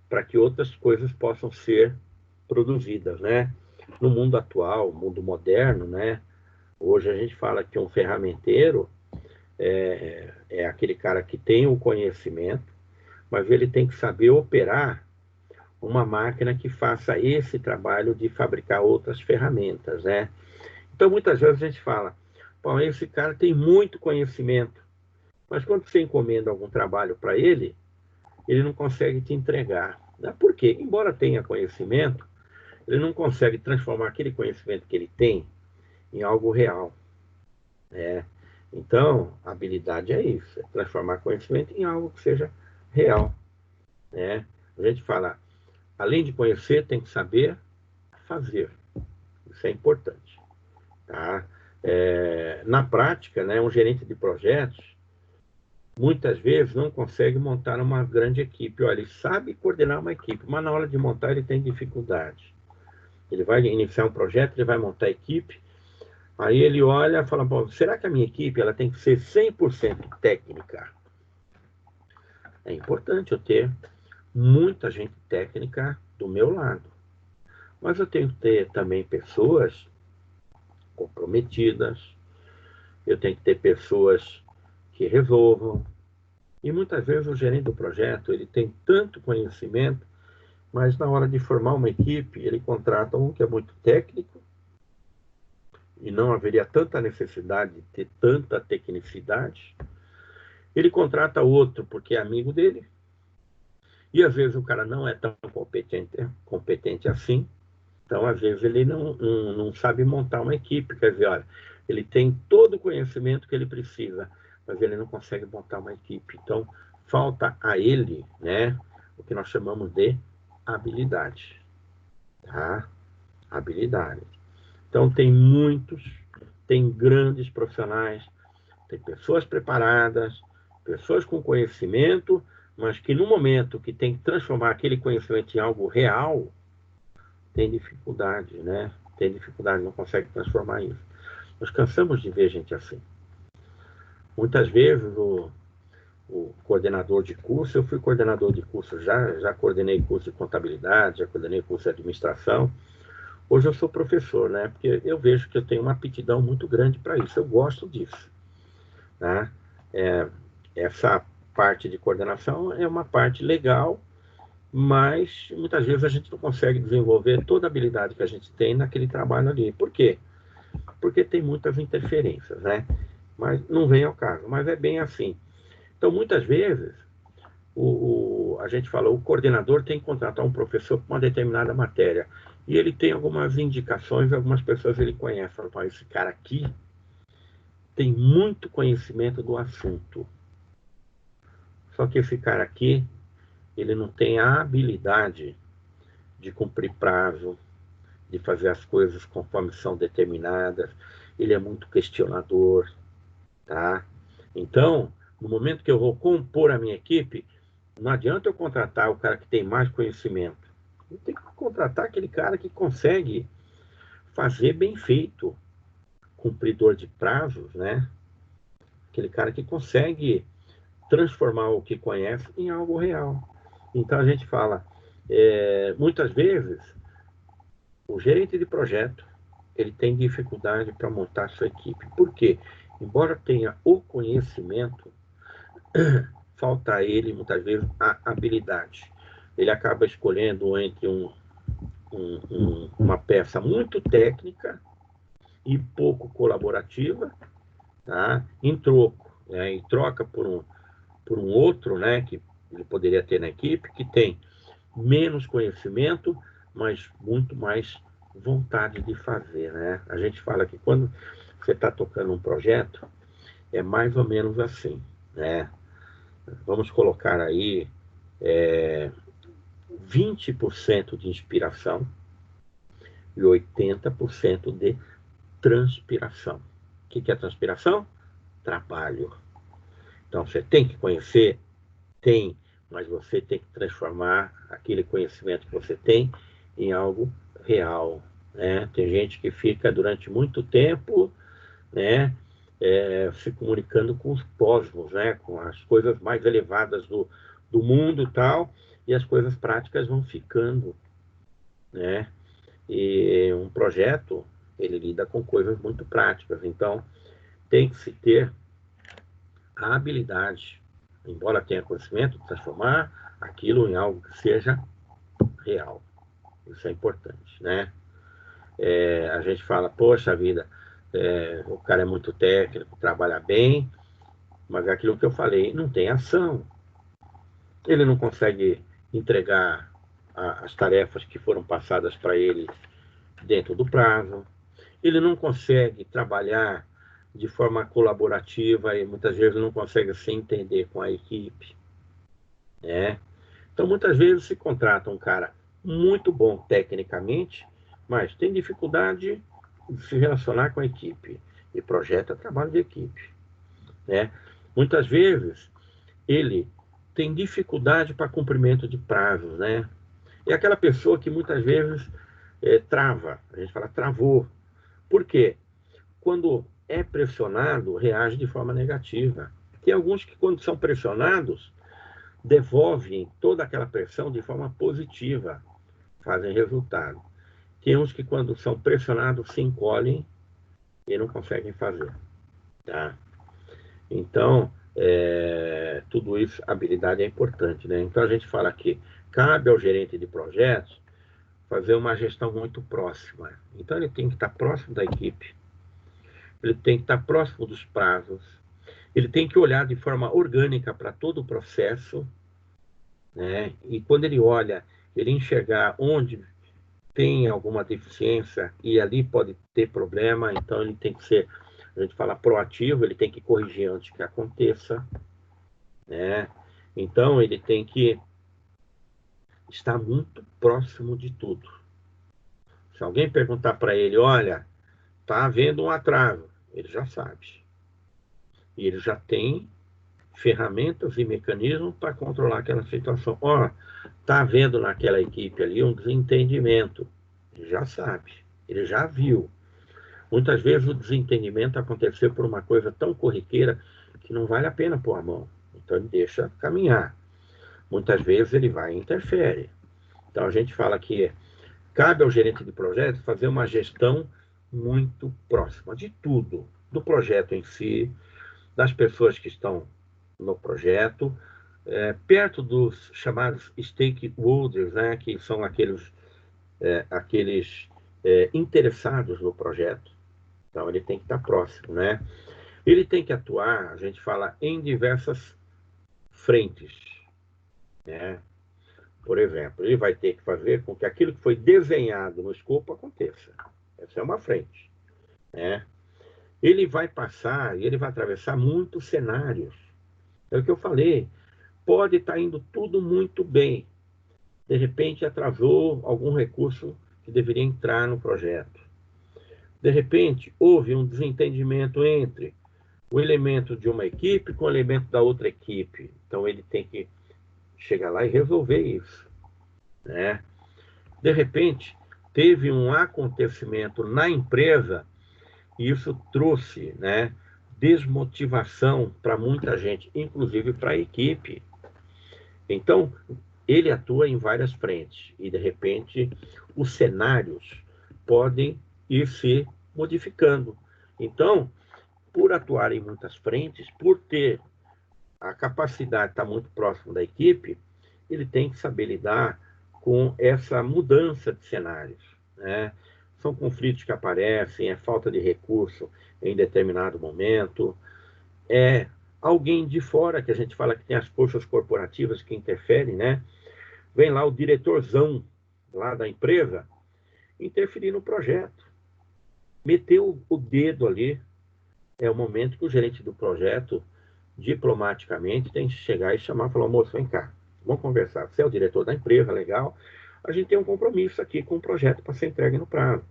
S1: para que outras coisas possam ser produzidas, né? No mundo atual, mundo moderno, né? Hoje a gente fala que um ferramenteiro é aquele cara que tem o conhecimento, mas ele tem que saber operar uma máquina que faça esse trabalho de fabricar outras ferramentas, né? Então, muitas vezes a gente fala, bom, esse cara tem muito conhecimento, mas quando você encomenda algum trabalho para ele, ele não consegue te entregar. Né? Por quê? Embora tenha conhecimento, ele não consegue transformar aquele conhecimento que ele tem em algo real. Né? Então, a habilidade é isso, é transformar conhecimento em algo que seja real. Né? A gente fala, além de conhecer, tem que saber fazer. Isso é importante. Tá? Na prática, né, um gerente de projetos, muitas vezes não consegue montar uma grande equipe. Olha, ele sabe coordenar uma equipe, mas na hora de montar ele tem dificuldade. Ele vai iniciar um projeto, ele vai montar a equipe, aí ele olha e fala, bom, será que a minha equipe ela tem que ser 100% técnica? É importante eu ter muita gente técnica do meu lado. Mas eu tenho que ter também pessoas comprometidas, eu tenho que ter pessoas que resolvam. E muitas vezes o gerente do projeto ele tem tanto conhecimento, mas na hora de formar uma equipe, ele contrata um que é muito técnico, e não haveria tanta necessidade de ter tanta tecnicidade. Ele contrata outro porque é amigo dele, e às vezes o cara não é tão competente assim, então às vezes ele não sabe montar uma equipe, quer dizer, olha, ele tem todo o conhecimento que ele precisa, mas ele não consegue montar uma equipe. Então, falta a ele, né, o que nós chamamos de habilidade. Tá? Habilidade. Então, tem grandes profissionais, tem pessoas preparadas, pessoas com conhecimento, mas que no momento que tem que transformar aquele conhecimento em algo real, tem dificuldade, né? Tem dificuldade, não consegue transformar isso. Nós cansamos de ver gente assim. Muitas vezes o coordenador de curso, eu fui coordenador de curso, já coordenei curso de contabilidade, já coordenei curso de administração. Hoje eu sou professor, né? Porque eu vejo que eu tenho uma aptidão muito grande para isso, eu gosto disso. Né? Essa parte de coordenação é uma parte legal, mas muitas vezes a gente não consegue desenvolver toda a habilidade que a gente tem naquele trabalho ali. Por quê? Porque tem muitas interferências, né? Mas não vem ao caso, mas é bem assim. Então, muitas vezes, a gente fala, o coordenador tem que contratar um professor para uma determinada matéria, e ele tem algumas indicações, algumas pessoas ele conhece, fala, esse cara aqui tem muito conhecimento do assunto, só que esse cara aqui, ele não tem a habilidade de cumprir prazo, de fazer as coisas conforme são determinadas, ele é muito questionador, tá? Então, no momento que eu vou compor a minha equipe, não adianta eu contratar o cara que tem mais conhecimento. Eu tenho que contratar aquele cara que consegue fazer bem feito, cumpridor de prazos, né? Aquele cara que consegue transformar o que conhece em algo real. Então a gente fala, muitas vezes, o gerente de projeto, ele tem dificuldade para montar sua equipe. Por quê? Embora tenha o conhecimento, falta a ele, muitas vezes, a habilidade. ele acaba escolhendo entre uma peça muito técnica e pouco colaborativa, tá? Em troco, né? Em troca por um outro, né, que ele poderia ter na equipe, que tem menos conhecimento, mas muito mais vontade de fazer, né? A gente fala que quando você está tocando um projeto, é mais ou menos assim, né? Vamos colocar aí 20% de inspiração e 80% de transpiração. O que é transpiração? Trabalho. Então, você tem que conhecer? Tem, mas você tem que transformar aquele conhecimento que você tem em algo real, né? Tem gente que fica durante muito tempo, né, se comunicando com os cosmos, né, com as coisas mais elevadas do mundo e tal, e as coisas práticas vão ficando, né? E um projeto, ele lida com coisas muito práticas, então tem que se ter a habilidade, embora tenha conhecimento, de transformar aquilo em algo que seja real. Isso é importante, né? A gente fala, poxa vida, o cara é muito técnico, trabalha bem, mas é aquilo que eu falei, não tem ação. Ele não consegue entregar as tarefas que foram passadas para ele dentro do prazo. Ele não consegue trabalhar de forma colaborativa e muitas vezes não consegue se entender com a equipe, né? Então, muitas vezes se contrata um cara muito bom tecnicamente, mas tem dificuldade de se relacionar com a equipe. E projeta trabalho de equipe, né? Muitas vezes ele tem dificuldade para cumprimento de prazos, né? É aquela pessoa que muitas vezes trava, a gente fala travou. Por quê? Quando é pressionado, reage de forma negativa. Tem alguns que, quando são pressionados, devolvem toda aquela pressão de forma positiva, fazem resultado. Tem uns que, quando são pressionados, se encolhem e não conseguem fazer, tá? Então, tudo isso, habilidade é importante, né? Então, a gente fala que cabe ao gerente de projetos fazer uma gestão muito próxima. Então, ele tem que estar próximo da equipe, ele tem que estar próximo dos prazos, ele tem que olhar de forma orgânica para todo o processo, né? E quando ele olha, ele enxergar onde tem alguma deficiência e ali pode ter problema, então ele tem que ser, a gente fala proativo, ele tem que corrigir antes que aconteça, né? Então ele tem que estar muito próximo de tudo. Se alguém perguntar para ele, olha, está havendo um atraso, ele já sabe. E ele já tem ferramentas e mecanismos para controlar aquela situação. Ó, está havendo naquela equipe ali um desentendimento. Ele já sabe, ele já viu. Muitas vezes o desentendimento aconteceu por uma coisa tão corriqueira que não vale a pena pôr a mão. Então ele deixa caminhar. Muitas vezes ele vai e interfere. Então a gente fala que cabe ao gerente de projeto fazer uma gestão muito próxima de tudo, do projeto em si, das pessoas que estão no projeto, perto dos chamados stakeholders, né, que são aqueles interessados no projeto. Então, ele tem que estar próximo, né? Ele tem que atuar, a gente fala, em diversas frentes, né? Por exemplo, ele vai ter que fazer com que aquilo que foi desenhado no escopo aconteça. Essa é uma frente, né? Ele vai passar e ele vai atravessar muitos cenários. É o que eu falei. Pode estar indo tudo muito bem. De repente, atrasou algum recurso que deveria entrar no projeto. De repente, houve um desentendimento entre o elemento de uma equipe com o elemento da outra equipe. Então, ele tem que chegar lá e resolver isso, né? De repente, teve um acontecimento na empresa e isso trouxe, né, desmotivação para muita gente, inclusive para a equipe. Então, ele atua em várias frentes e, de repente, os cenários podem ir se modificando. Então, por atuar em muitas frentes, por ter a capacidade de estar muito próximo da equipe, ele tem que saber lidar com essa mudança de cenários, né? São conflitos que aparecem, é falta de recurso em determinado momento, é alguém de fora, que a gente fala que tem as forças corporativas que interferem, né? Vem lá o diretorzão lá da empresa interferir no projeto, meteu o dedo ali. É o momento que o gerente do projeto, diplomaticamente, tem que chegar e chamar e falar: moço, vem cá, vamos conversar. Você é o diretor da empresa, legal. A gente tem um compromisso aqui com o projeto para ser entregue no prazo,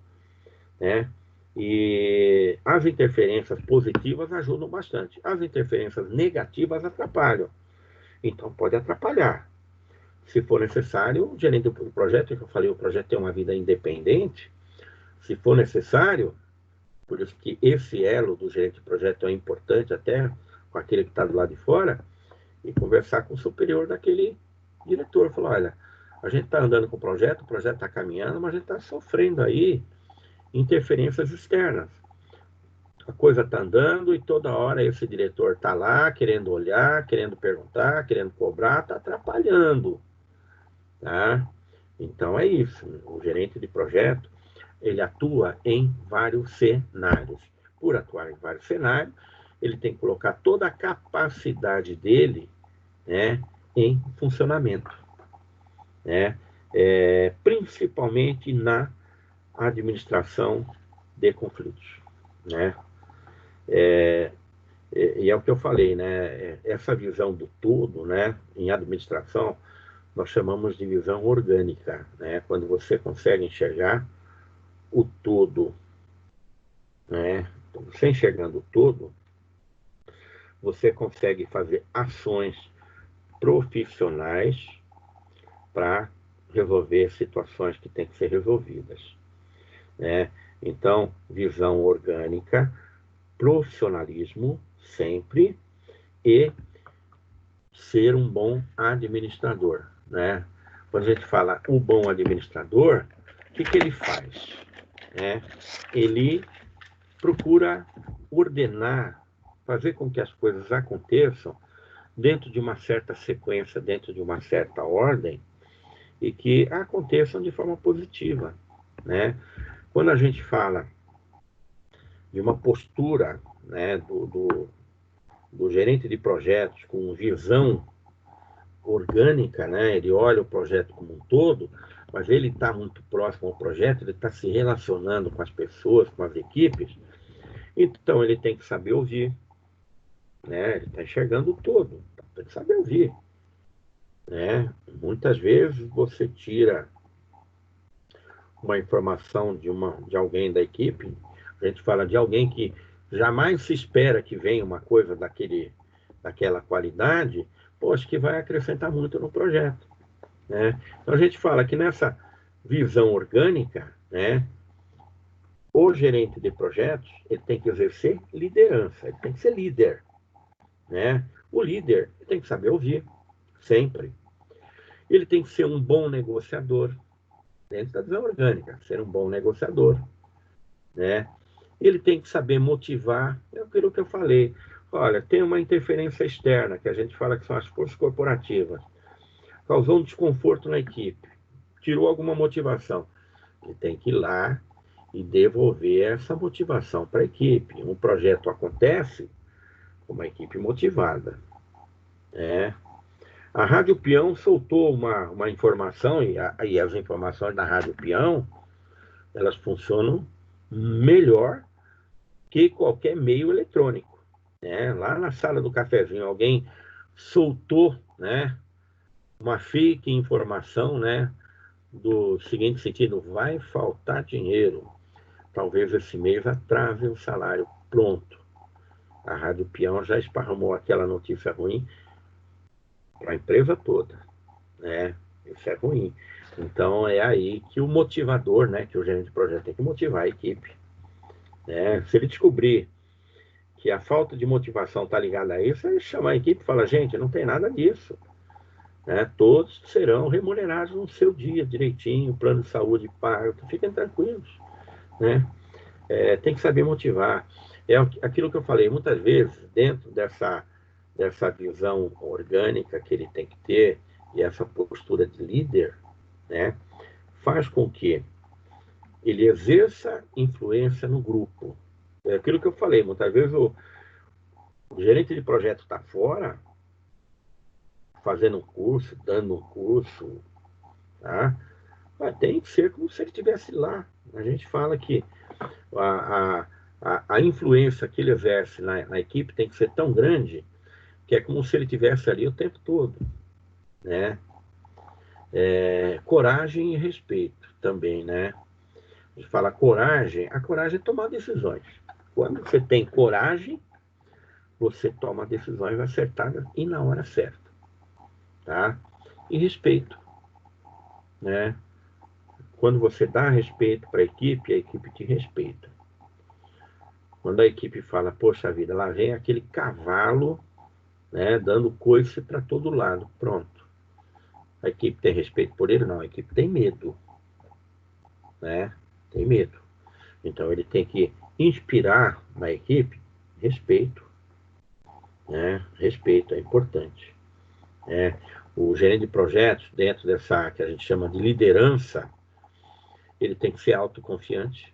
S1: né? E as interferências positivas ajudam bastante. As interferências negativas atrapalham. Então, pode atrapalhar. Se for necessário, o gerente do projeto, que eu falei, o projeto tem uma vida independente. Se for necessário, por isso que esse elo do gerente de projeto é importante, até com aquele que está do lado de fora, e conversar com o superior daquele diretor. Falar: olha, a gente está andando com o projeto está caminhando, mas a gente está sofrendo aí interferências externas. A coisa está andando e toda hora esse diretor está lá querendo olhar, querendo perguntar, querendo cobrar, está atrapalhando. Tá? Então é isso. O gerente de projeto, ele atua em vários cenários. Por atuar em vários cenários, ele tem que colocar toda a capacidade dele, né, em funcionamento, né? Principalmente na administração de conflitos, né? E é o que eu falei, né? Essa visão do todo, né, em administração, nós chamamos de visão orgânica, né? Quando você consegue enxergar o todo, né? Então, você enxergando o todo, você consegue fazer ações profissionais para resolver situações que têm que ser resolvidas, né? Então, visão orgânica, profissionalismo sempre, e ser um bom administrador, né? Quando a gente fala um bom administrador, o que ele faz, né? Ele procura ordenar, fazer com que as coisas aconteçam dentro de uma certa sequência, dentro de uma certa ordem, e que aconteçam de forma positiva, né? Quando a gente fala de uma postura, né, do gerente de projetos com visão orgânica, né? Ele olha o projeto como um todo, mas ele está muito próximo ao projeto, ele está se relacionando com as pessoas, com as equipes, então ele tem que saber ouvir, né? Ele está enxergando o todo, tem que saber ouvir, né? Muitas vezes você tira uma informação de alguém da equipe, a gente fala de alguém que jamais se espera que venha uma coisa daquela qualidade, poxa, que vai acrescentar muito no projeto, né? Então a gente fala que nessa visão orgânica, né, o gerente de projetos, ele tem que exercer liderança, ele tem que ser líder, né? O líder tem que saber ouvir, sempre. Ele tem que ser um bom negociador, dentro da visão orgânica, ser um bom negociador, né? Ele tem que saber motivar, é aquilo que eu falei. Olha, tem uma interferência externa, que a gente fala que são as forças corporativas, causou um desconforto na equipe, tirou alguma motivação. Ele tem que ir lá e devolver essa motivação para a equipe. Um projeto acontece com uma equipe motivada, né? A Rádio Peão soltou uma informação, e as informações da Rádio Peão, elas funcionam melhor que qualquer meio eletrônico, né? Lá na sala do cafezinho, alguém soltou, né, uma fake informação, né, do seguinte sentido: vai faltar dinheiro, talvez esse mês atrase o salário. Pronto. A Rádio Peão já esparramou aquela notícia ruim para a empresa toda, né? Isso é ruim. Então é aí que o motivador, né, que o gerente de projeto tem que motivar a equipe, né? Se ele descobrir que a falta de motivação está ligada a isso, ele chama a equipe e fala: gente, não tem nada disso, né? Todos serão remunerados no seu dia direitinho, plano de saúde pago, fiquem tranquilos, né? Tem que saber motivar. É aquilo que eu falei, muitas vezes, dentro dessa visão orgânica que ele tem que ter, e essa postura de líder, né, faz com que ele exerça influência no grupo. É aquilo que eu falei, muitas vezes o gerente de projeto está fora, fazendo um curso, dando um curso, tá? Mas tem que ser como se ele estivesse lá. A gente fala que a influência que ele exerce na equipe tem que ser tão grande que é como se ele estivesse ali o tempo todo, né? Coragem e respeito também, né? A gente fala coragem, a coragem é tomar decisões. Quando você tem coragem, você toma decisões acertadas e na hora certa, tá? E respeito, né? Quando você dá respeito para a equipe te respeita. Quando a equipe fala, poxa vida, lá vem aquele cavalo, né, dando coice para todo lado, pronto. A equipe tem respeito por ele? Não, a equipe tem medo, né? Tem medo. Então ele tem que inspirar na equipe respeito, né? Respeito é importante. Né? O gerente de projetos, dentro dessa que a gente chama de liderança, ele tem que ser autoconfiante,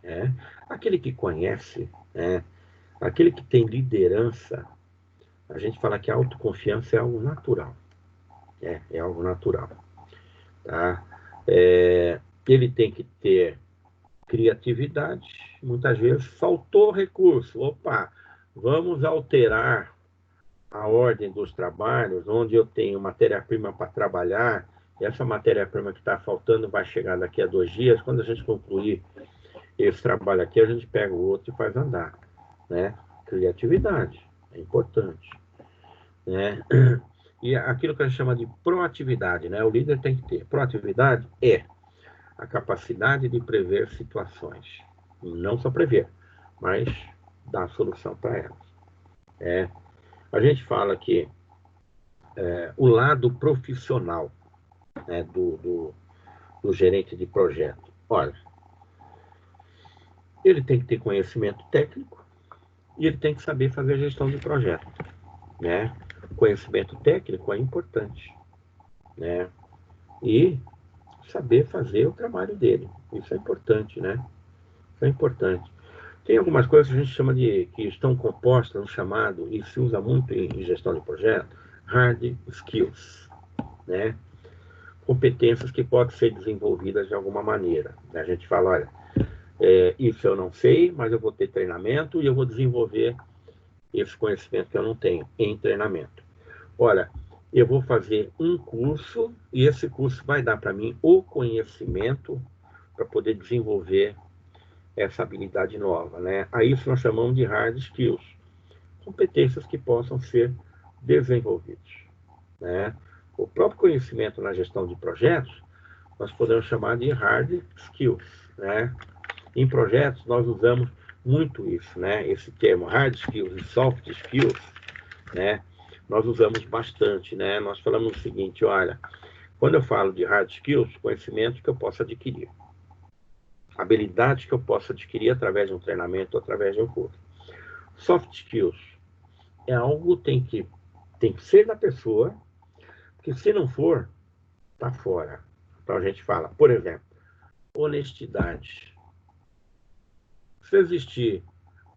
S1: né? Aquele que conhece, né? Aquele que tem liderança, a gente fala que a autoconfiança é algo natural. É algo natural. Tá? Ele tem que ter criatividade. Muitas vezes faltou recurso. Opa, vamos alterar a ordem dos trabalhos, onde eu tenho matéria-prima para trabalhar. Essa matéria-prima que está faltando vai chegar daqui a 2 dias. Quando a gente concluir esse trabalho aqui, a gente pega o outro e faz andar. Né? Criatividade é importante. Né? E aquilo que a gente chama de proatividade, né? O líder tem que ter. Proatividade é a capacidade de prever situações. Não só prever, mas dar solução para elas. A gente fala que o lado profissional, né, do gerente de projeto. Olha, ele tem que ter conhecimento técnico e ele tem que saber fazer gestão de projeto. Né? Conhecimento técnico é importante. Né? E saber fazer o trabalho dele. Isso é importante, né? Isso é importante. Tem algumas coisas que a gente chama de que estão compostas no chamado, e se usa muito em gestão de projeto, hard skills, né? Competências que podem ser desenvolvidas de alguma maneira. A gente fala, olha, isso eu não sei, mas eu vou ter treinamento e eu vou desenvolver esse conhecimento que eu não tenho em treinamento. Olha, eu vou fazer um curso e esse curso vai dar para mim o conhecimento para poder desenvolver essa habilidade nova, né? A isso nós chamamos de hard skills, competências que possam ser desenvolvidas, né? O próprio conhecimento na gestão de projetos, nós podemos chamar de hard skills, né? Em projetos, nós usamos muito isso, né? Esse termo hard skills e soft skills, né? Nós usamos bastante, né? Nós falamos o seguinte, olha, quando eu falo de hard skills, conhecimento que eu posso adquirir, habilidades que eu posso adquirir através de um treinamento, através de um curso. Soft skills é algo que tem que ser da pessoa, porque se não for, tá fora. Então a gente fala, por exemplo, honestidade. Se existir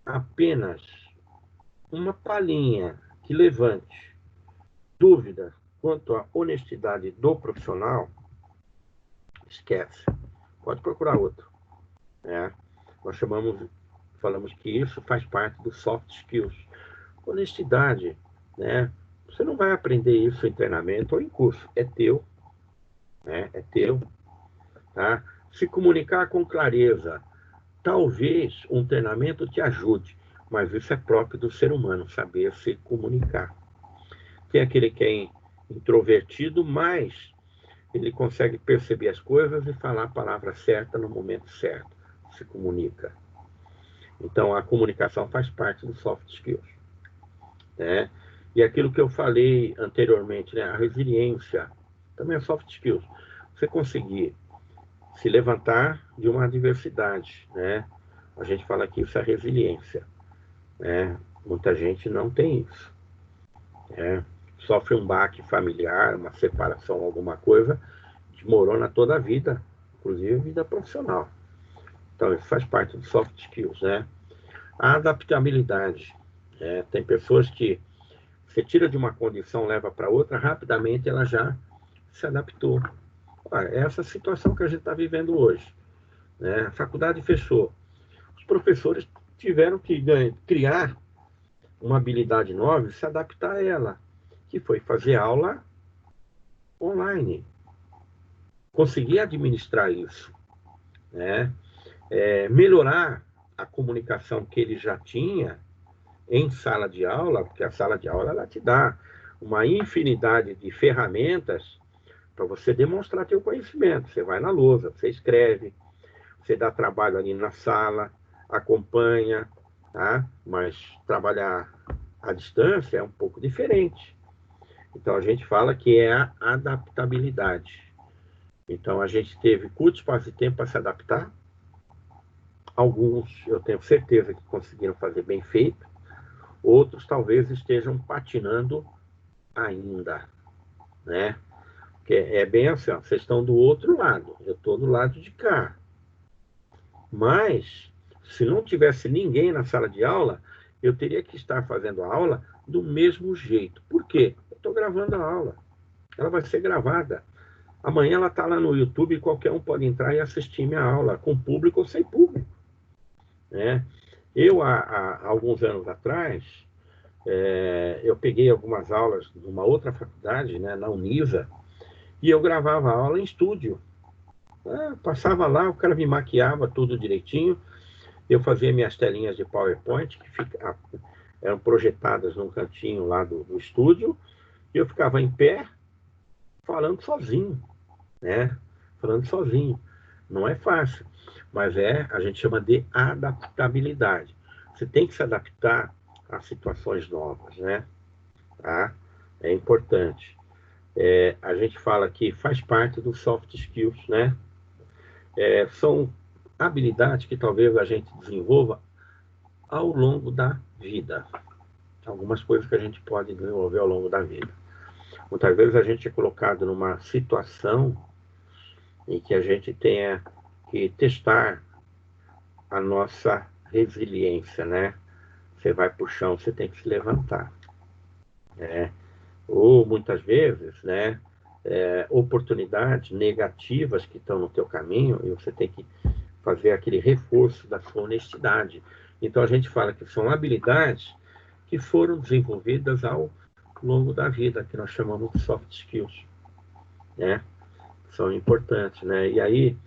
S1: apenas uma palhinha que levante dúvida quanto à honestidade do profissional, esquece. Pode procurar outro. Né? Nós falamos que isso faz parte do soft skills. Honestidade, né? Você não vai aprender isso em treinamento ou em curso. É teu, né? É teu, tá? Se comunicar com clareza. Talvez um treinamento te ajude, mas isso é próprio do ser humano, saber se comunicar. Tem aquele que é introvertido, mas ele consegue perceber as coisas e falar a palavra certa no momento certo. Se comunica. Então, a comunicação faz parte do soft skills. Né? E aquilo que eu falei anteriormente, né? A resiliência, também é soft skills. Você conseguir se levantar de uma adversidade, né? A gente fala que isso é resiliência, né? Muita gente não tem isso, né? sofre um baque familiar, uma separação, alguma coisa, desmorona toda a vida, inclusive a vida profissional. Então, isso faz parte do soft skills, né? A adaptabilidade. Tem pessoas que você tira de uma condição, leva para outra, rapidamente ela já se adaptou. É essa situação que a gente está vivendo hoje, né? A faculdade fechou. Os professores tiveram que criar uma habilidade nova e se adaptar a ela, que foi fazer aula online. Conseguir administrar isso, né? Melhorar a comunicação que ele já tinha em sala de aula, porque a sala de aula ela te dá uma infinidade de ferramentas para você demonstrar teu conhecimento. Você vai na lousa, você escreve, você dá trabalho ali na sala, acompanha, tá? Mas trabalhar à distância é um pouco diferente. Então a gente fala que é a adaptabilidade. Então a gente teve curto espaço de tempo para se adaptar. Alguns eu tenho certeza que conseguiram fazer bem feito, outros talvez estejam patinando ainda, né? Porque é bem assim, ó, vocês estão do outro lado, eu estou do lado de cá. Mas, se não tivesse ninguém na sala de aula, eu teria que estar fazendo a aula do mesmo jeito. Por quê? Eu estou gravando a aula. Ela vai ser gravada. Amanhã ela está lá no YouTube e qualquer um pode entrar e assistir minha aula, com público ou sem público, né? Eu, há alguns anos atrás, eu peguei algumas aulas numa outra faculdade, né, na Unisa, e eu gravava a aula em estúdio. Passava lá, o cara me maquiava tudo direitinho, eu fazia minhas telinhas de PowerPoint, que eram projetadas num cantinho lá do estúdio, e eu ficava em pé, falando sozinho, né? Falando sozinho. Não é fácil, mas a gente chama de adaptabilidade. Você tem que se adaptar a situações novas, né? Tá? É importante. A gente fala que faz parte dos soft skills, né? São habilidades que talvez a gente desenvolva ao longo da vida. Algumas coisas que a gente pode desenvolver ao longo da vida. Muitas vezes a gente é colocado numa situação em que a gente tenha que testar a nossa resiliência, né? Você vai para o chão, você tem que se levantar, né? Ou muitas vezes, né? Oportunidades negativas que estão no teu caminho e você tem que fazer aquele reforço da sua honestidade. Então a gente fala que são habilidades que foram desenvolvidas ao longo da vida, que nós chamamos de soft skills, né? São importantes, né? E aí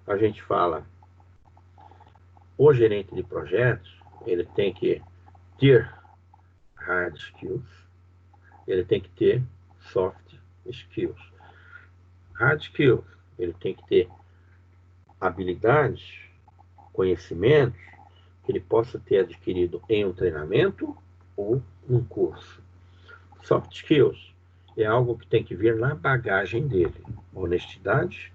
S1: a gente fala, o gerente de projetos, ele tem que ter hard skills, ele tem que ter soft skills. Hard skills, ele tem que ter habilidades, conhecimentos que ele possa ter adquirido em um treinamento ou um curso. Soft skills é algo que tem que vir na bagagem dele. Honestidade,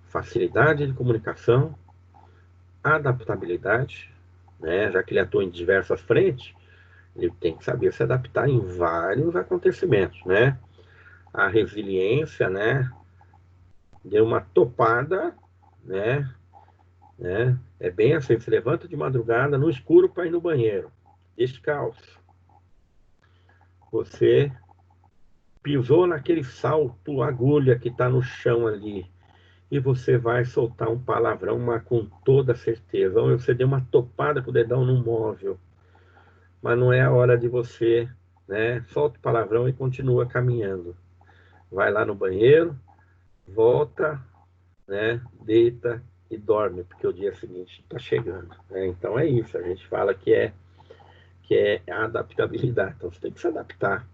S1: facilidade de comunicação, adaptabilidade, né? Já que ele atua em diversas frentes, ele tem que saber se adaptar em vários acontecimentos, né? A resiliência, né? Deu uma topada, né? É bem assim, se levanta de madrugada no escuro para ir no banheiro, descalço. Você pisou naquele salto agulha que está no chão ali e você vai soltar um palavrão, mas com toda certeza. Ou você deu uma topada com o dedão no móvel, mas não é a hora de você, né? Solta o palavrão e continua caminhando. Vai lá no banheiro, volta, né? Deita e dorme, porque o dia seguinte está chegando, né? Então é isso, a gente fala que é a adaptabilidade. Então você tem que se adaptar,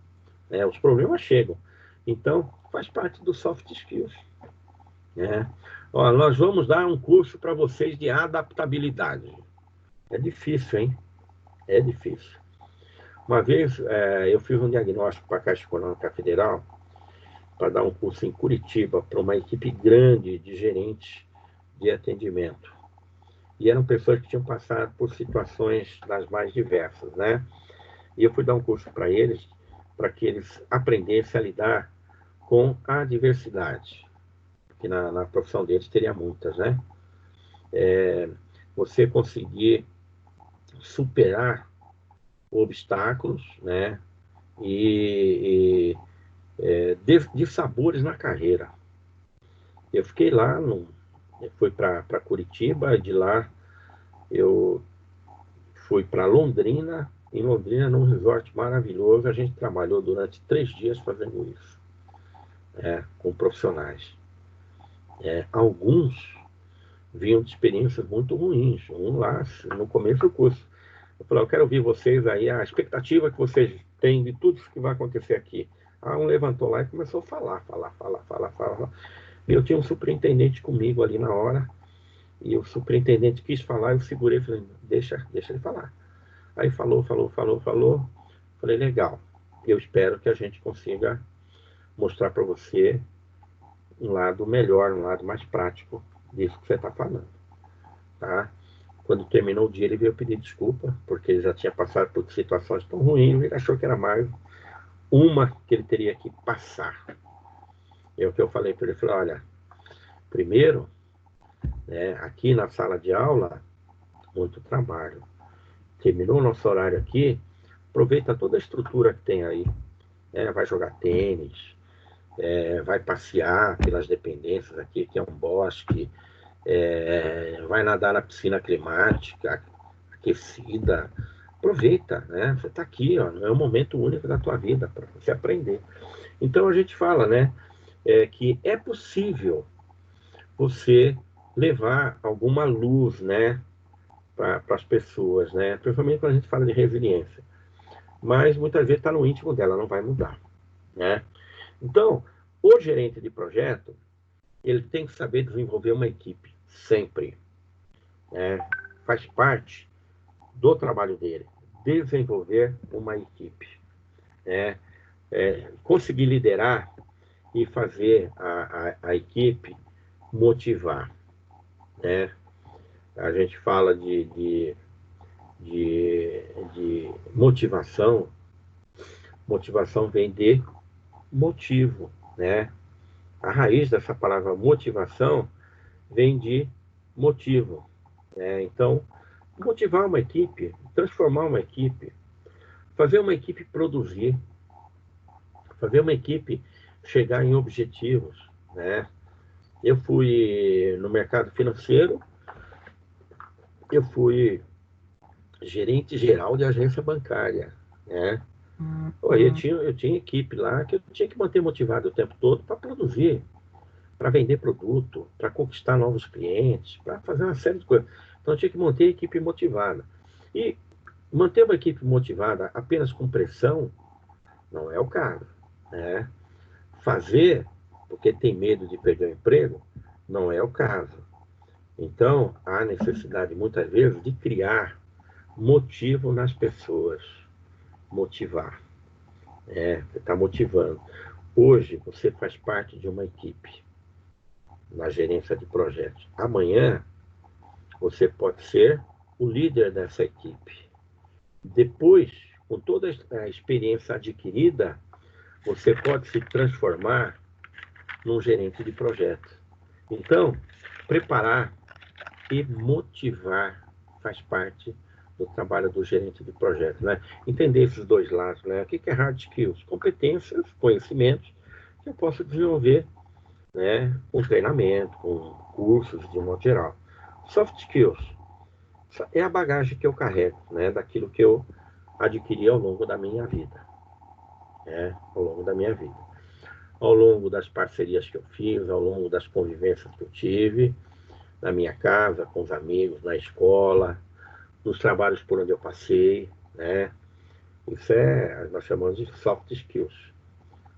S1: né? Os problemas chegam. Então faz parte do soft skills, né? Ó, nós vamos dar um curso para vocês de adaptabilidade. É difícil, hein? É difícil. Uma vez eu fiz um diagnóstico para a Caixa Econômica Federal para dar um curso em Curitiba para uma equipe grande de gerentes de atendimento. E eram pessoas que tinham passado por situações das mais diversas, né? E eu fui dar um curso para eles para que eles aprendessem a lidar com a diversidade, que na profissão deles teria muitas, né? Você conseguir superar obstáculos, né? De sabores na carreira. Eu fiquei lá, fui para Curitiba, de lá eu fui para Londrina. Em Londrina, num resort maravilhoso, a gente trabalhou durante 3 dias fazendo isso, com profissionais. Alguns vinham de experiências muito ruins. Um lá, no começo do curso, eu falei, eu quero ouvir vocês aí, a expectativa que vocês têm de tudo isso que vai acontecer aqui. Um levantou lá e começou a falar. E eu tinha um superintendente comigo ali na hora, e o superintendente quis falar, eu segurei e falei, deixa ele falar. Aí falou. Falei, legal, eu espero que a gente consiga mostrar para você um lado melhor, um lado mais prático disso que você está falando, tá? Quando terminou o dia, ele veio pedir desculpa, porque ele já tinha passado por situações tão ruins, ele achou que era mais uma que ele teria que passar. E é o que eu falei para ele, falei, olha, primeiro, aqui na sala de aula, muito trabalho. Terminou o nosso horário aqui, aproveita toda a estrutura que tem aí. Vai jogar tênis, vai passear pelas dependências aqui, que é um bosque, vai nadar na piscina climática, aquecida. Aproveita, né? Você está aqui, ó, é um momento único da tua vida para você aprender. Então a gente fala, né, que é possível você levar alguma luz, né, para as pessoas, né? Principalmente quando a gente fala de resiliência. Mas muitas vezes está no íntimo dela, não vai mudar, né? Então, o gerente de projeto, ele tem que saber desenvolver uma equipe, sempre, né? Faz parte do trabalho dele, desenvolver uma equipe, né? Conseguir liderar e fazer a equipe motivar, né? A gente fala de motivação. Motivação vem de motivo, né? A raiz dessa palavra motivação vem de motivo, né? Então, motivar uma equipe, transformar uma equipe, fazer uma equipe produzir, fazer uma equipe chegar em objetivos, né? Eu fui no mercado financeiro, eu fui gerente geral de agência bancária, né? Eu tinha equipe lá que eu tinha que manter motivado o tempo todo para produzir, para vender produto, para conquistar novos clientes, para fazer uma série de coisas. Então eu tinha que manter a equipe motivada. E manter uma equipe motivada apenas com pressão não é o caso, né? Fazer porque tem medo de perder o emprego não é o caso. Então há necessidade muitas vezes de criar motivo nas pessoas, motivar. Você está motivando. Hoje você faz parte de uma equipe na gerência de projetos. Amanhã você pode ser o líder dessa equipe. Depois, com toda a experiência adquirida, você pode se transformar num gerente de projetos. Então, preparar e motivar faz parte do trabalho do gerente de projetos, né? Entender esses dois lados, né? O que é hard skills? Competências, conhecimentos que eu posso desenvolver, né? Com treinamento, com cursos de modo geral. Soft skills é a bagagem que eu carrego, né? Daquilo que eu adquiri ao longo da minha vida, né? Ao longo da minha vida. Ao longo das parcerias que eu fiz, ao longo das convivências que eu tive, na minha casa, com os amigos, na escola, nos trabalhos por onde eu passei, né? Isso nós chamamos de soft skills.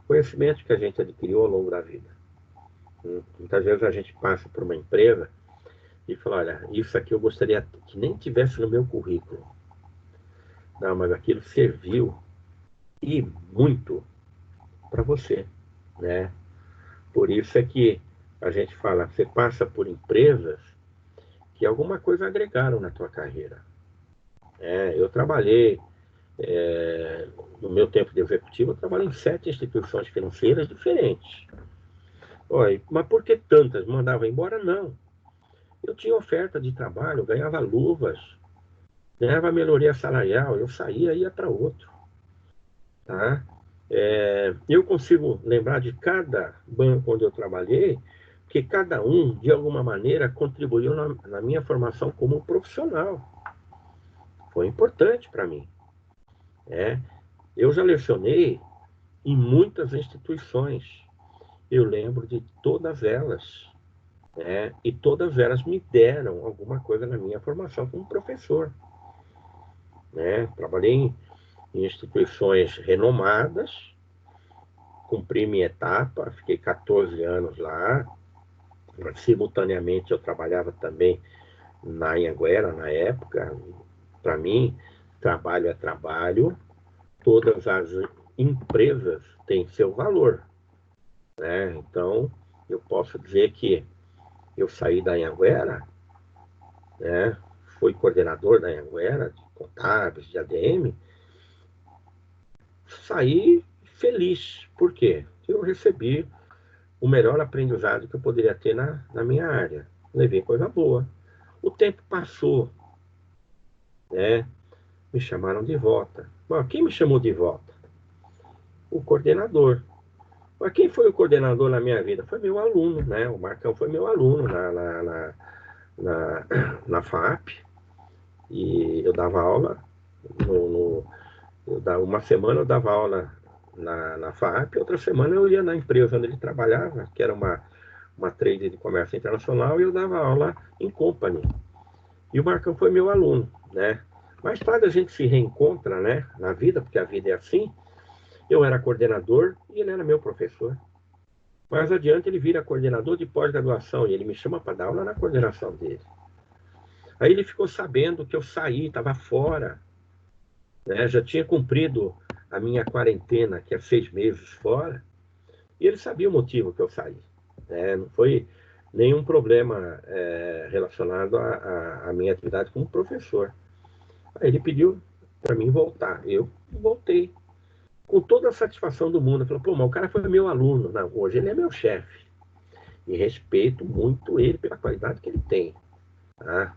S1: Conhecimentos que a gente adquiriu ao longo da vida. Muitas vezes a gente passa por uma empresa e fala, olha, isso aqui eu gostaria que nem tivesse no meu currículo. Não, mas aquilo serviu e muito para você, né? Por isso é que a gente fala, você passa por empresas que alguma coisa agregaram na tua carreira. Eu trabalhei No meu tempo de executivo, eu trabalhei em 7 instituições financeiras diferentes. Olha, mas por que tantas? Mandava embora? Não. Eu tinha oferta de trabalho, ganhava luvas, ganhava melhoria salarial, eu saía e ia para outro. Tá? Eu consigo lembrar de cada banco onde eu trabalhei, que cada um, de alguma maneira, contribuiu na minha formação como profissional. Foi importante para mim. Eu já lecionei em muitas instituições. Eu lembro de todas elas. E todas elas me deram alguma coisa na minha formação como professor. Trabalhei em instituições renomadas, cumpri minha etapa, fiquei 14 anos lá. Simultaneamente eu trabalhava também na Anhanguera, na época. Para mim, trabalho é trabalho, todas as empresas têm seu valor. Então, eu posso dizer que eu saí da Anhanguera, fui coordenador da Anhanguera, de contábeis, de ADM, saí feliz. Por quê? Eu recebi o melhor aprendizado que eu poderia ter na minha área. Levei coisa boa. O tempo passou, me chamaram de volta. Bom, quem me chamou de volta? O coordenador. Mas quem foi o coordenador na minha vida? Foi meu aluno, né? O Marcão foi meu aluno na FAP. E eu dava aula uma semana eu dava aula na FAP, outra semana eu ia na empresa onde ele trabalhava, que era uma trade de comércio internacional, e eu dava aula em company. E o Marcão foi meu aluno, né? Mais tarde a gente se reencontra, né, na vida, porque a vida é assim. Eu era coordenador e ele era meu professor. Mais adiante ele vira coordenador de pós-graduação e ele me chama para dar aula na coordenação dele. Aí ele ficou sabendo que eu saí, estava fora, já tinha cumprido a minha quarentena, que é 6 meses fora, e ele sabia o motivo que eu saí. Não foi nenhum problema relacionado à minha atividade como professor. Aí ele pediu para mim voltar. Eu voltei com toda a satisfação do mundo. Ele falou, pô, mas o cara foi meu aluno. Não, hoje ele é meu chefe. E respeito muito ele pela qualidade que ele tem. Tá?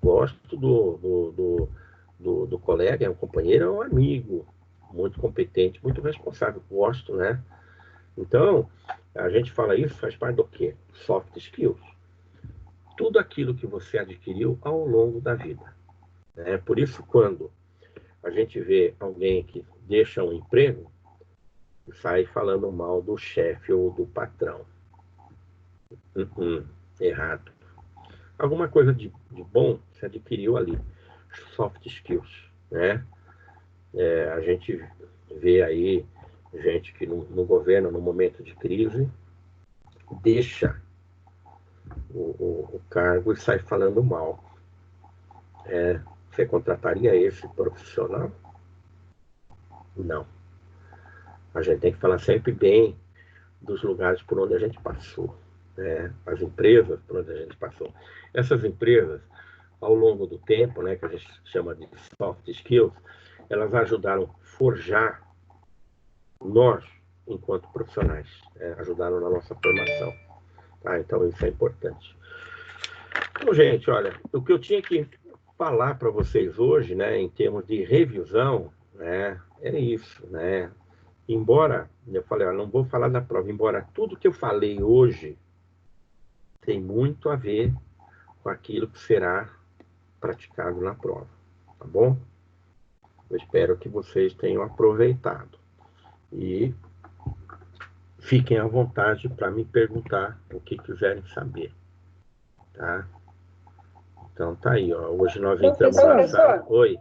S1: Gosto do colega, é um companheiro, é um amigo. Muito competente, muito responsável. Gosto, né? Então, a gente fala isso, faz parte do quê? Soft skills. Tudo aquilo que você adquiriu ao longo da vida. Por isso, quando a gente vê alguém que deixa um emprego e sai falando mal do chefe ou do patrão. Errado. Alguma coisa de bom você adquiriu ali. Soft skills. A gente vê aí gente que no governo, no momento de crise, deixa o cargo e sai falando mal. Você contrataria esse profissional? Não. A gente tem que falar sempre bem dos lugares por onde a gente passou. As empresas por onde a gente passou. Essas empresas, ao longo do tempo, que a gente chama de soft skills, elas ajudaram a forjar nós, enquanto profissionais, ajudaram na nossa formação. Então, isso é importante. Então, gente, olha, o que eu tinha que falar para vocês hoje, em termos de revisão, é isso, Embora, eu falei, não vou falar da prova, embora tudo que eu falei hoje tem muito a ver com aquilo que será praticado na prova, tá bom? Eu espero que vocês tenham aproveitado e fiquem à vontade para me perguntar o que quiserem saber, tá? Então tá aí, ó. Hoje nós entramos na sala. Oi.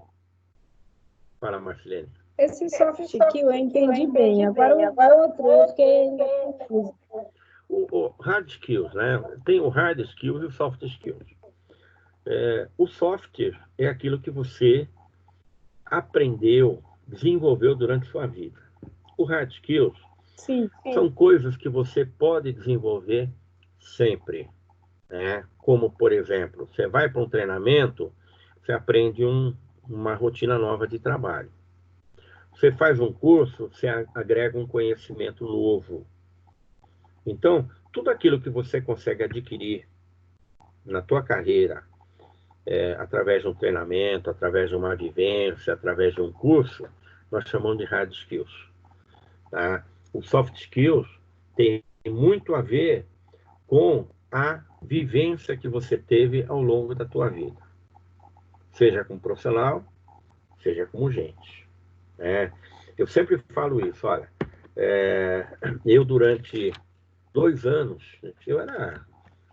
S1: Fala, Marcelene.
S2: Esse soft skill eu entendi bem. Agora o outro eu fiquei confuso.
S1: O hard skills, Tem o hard skills e o soft skills. O soft é aquilo que você aprendeu, desenvolveu durante sua vida. O hard skills são coisas que você pode desenvolver sempre. Como, por exemplo, você vai para um treinamento, você aprende uma rotina nova de trabalho. Você faz um curso, você agrega um conhecimento novo. Então, tudo aquilo que você consegue adquirir na tua carreira, através de um treinamento, através de uma vivência, através de um curso, nós chamamos de hard skills. Tá? O soft skills tem muito a ver com a vivência que você teve ao longo da tua vida. Seja como profissional, seja como gente. Né? Eu sempre falo isso, olha, eu durante 2 anos, eu era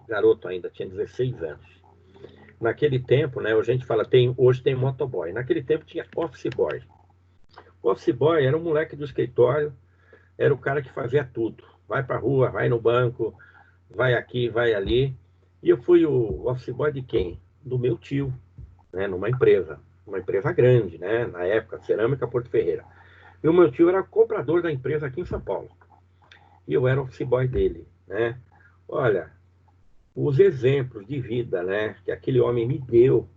S1: garoto ainda, tinha 16 anos. Naquele tempo, né, a gente fala, hoje tem motoboy. Naquele tempo tinha office boy. O office boy era um moleque do escritório, era o cara que fazia tudo. Vai para a rua, vai no banco, vai aqui, vai ali. E eu fui o office boy de quem? Do meu tio, né, numa empresa grande, né, na época, Cerâmica Porto Ferreira. E o meu tio era comprador da empresa aqui em São Paulo. E eu era office boy dele, né? Olha, os exemplos de vida, né, que aquele homem me deu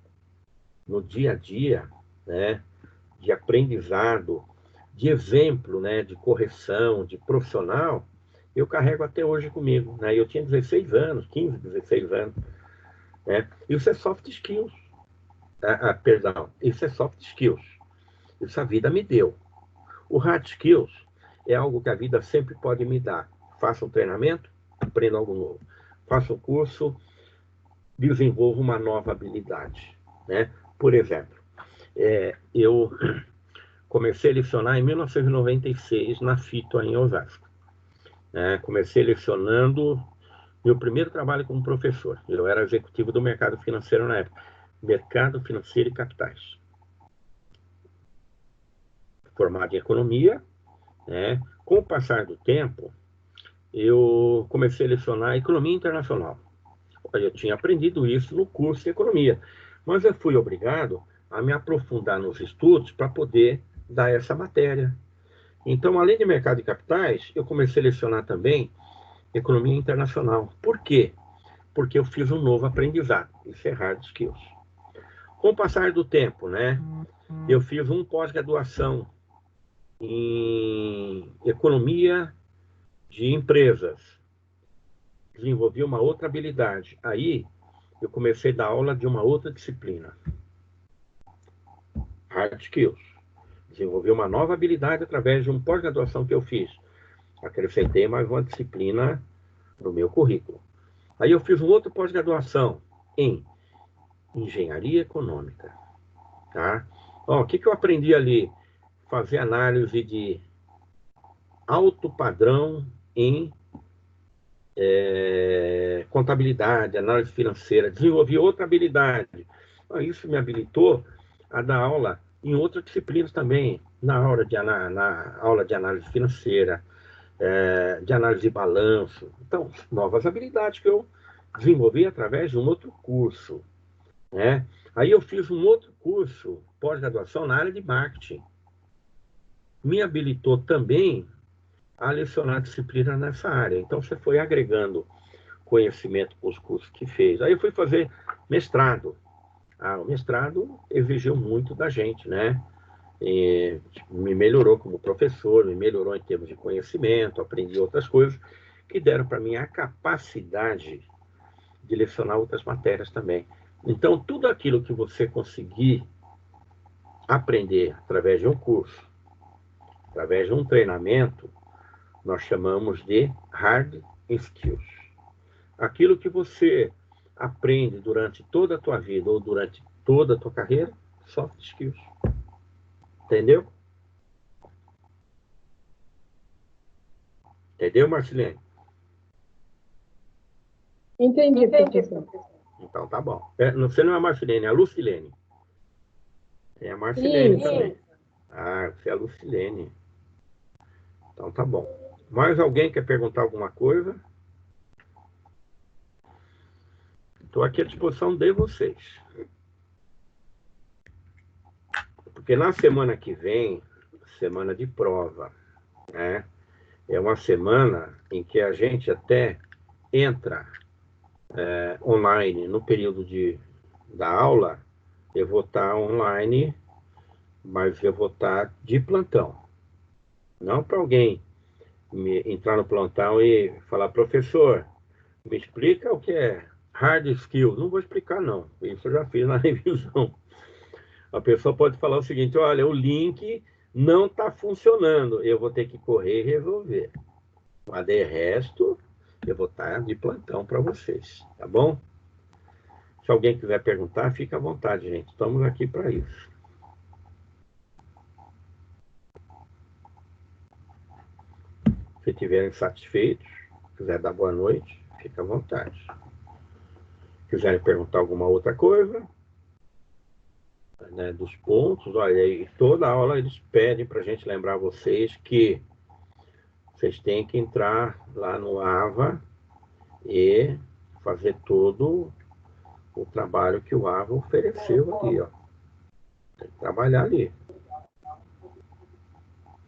S1: no dia a dia, né, de aprendizado, de exemplo, né, de correção, de profissional, eu carrego até hoje comigo, né? Eu tinha 16 anos, 15, 16 anos, né? Isso é soft skills. Perdão, isso é soft skills. Isso a vida me deu. O hard skills é algo que a vida sempre pode me dar. Faça um treinamento, aprenda algo novo. Faça um curso, desenvolva uma nova habilidade, né? Por exemplo, eu comecei a lecionar em 1996 na FITO, em Osasco. Comecei lecionando meu primeiro trabalho como professor. Eu era executivo do mercado financeiro na época. Mercado financeiro e capitais. Formado em economia, né? Com o passar do tempo, eu comecei a lecionar economia internacional. Eu tinha aprendido isso no curso de economia, mas eu fui obrigado a me aprofundar nos estudos para poder dar essa matéria. Então, além de mercado de capitais, eu comecei a lecionar também economia internacional. Por quê? Porque eu fiz um novo aprendizado. Isso é hard skills. Com o passar do tempo, né, eu fiz um pós-graduação em economia de empresas. Desenvolvi uma outra habilidade. Aí, eu comecei a dar aula de uma outra disciplina. Hard skills. Desenvolvi uma nova habilidade através de uma pós-graduação que eu fiz. Acrescentei mais uma disciplina no meu currículo. Aí eu fiz uma outra pós-graduação em engenharia econômica. Tá? O que eu aprendi ali? Fazer análise de alto padrão em contabilidade, análise financeira. Desenvolvi outra habilidade. Isso me habilitou a dar aula em outras disciplinas também, na aula de análise financeira, de análise de balanço. Então, novas habilidades que eu desenvolvi através de um outro curso, né? Aí eu fiz um outro curso, pós-graduação na área de marketing. Me habilitou também a lecionar disciplina nessa área. Então, você foi agregando conhecimento com os cursos que fez. Aí eu fui fazer mestrado. O mestrado exigiu muito da gente, né? E me melhorou como professor, me melhorou em termos de conhecimento, aprendi outras coisas que deram para mim a capacidade de lecionar outras matérias também. Então, tudo aquilo que você conseguir aprender através de um curso, através de um treinamento, nós chamamos de hard skills. Aquilo que você aprende durante toda a tua vida ou durante toda a tua carreira, soft skills. Entendeu? Entendeu, Marcilene?
S2: Entendi, professor.
S1: Então tá bom. Você não é a Marcilene, é a Lucilene. É a Marcilene também. Você é a Lucilene. Então tá bom. Mais alguém quer perguntar alguma coisa? Estou aqui à disposição de vocês. Porque na semana que vem, semana de prova, né? É uma semana em que a gente até entra online no período da aula. Eu vou estar online mas eu vou estar de plantão. Não para alguém entrar no plantão e falar, professor, me explica o que é hard skill. Não vou explicar, não. Isso eu já fiz na revisão. A pessoa pode falar o seguinte, olha, o link não está funcionando. Eu vou ter que correr e resolver. Mas de resto, eu vou estar de plantão para vocês, tá bom? Se alguém quiser perguntar, fica à vontade, gente. Estamos aqui para isso. Se estiverem satisfeitos, quiser dar boa noite, fica à vontade. Quiserem perguntar alguma outra coisa, né, dos pontos, olha, e toda aula eles pedem para a gente lembrar vocês que vocês têm que entrar lá no AVA e fazer todo o trabalho que o AVA ofereceu ali, ó. Tem que trabalhar ali.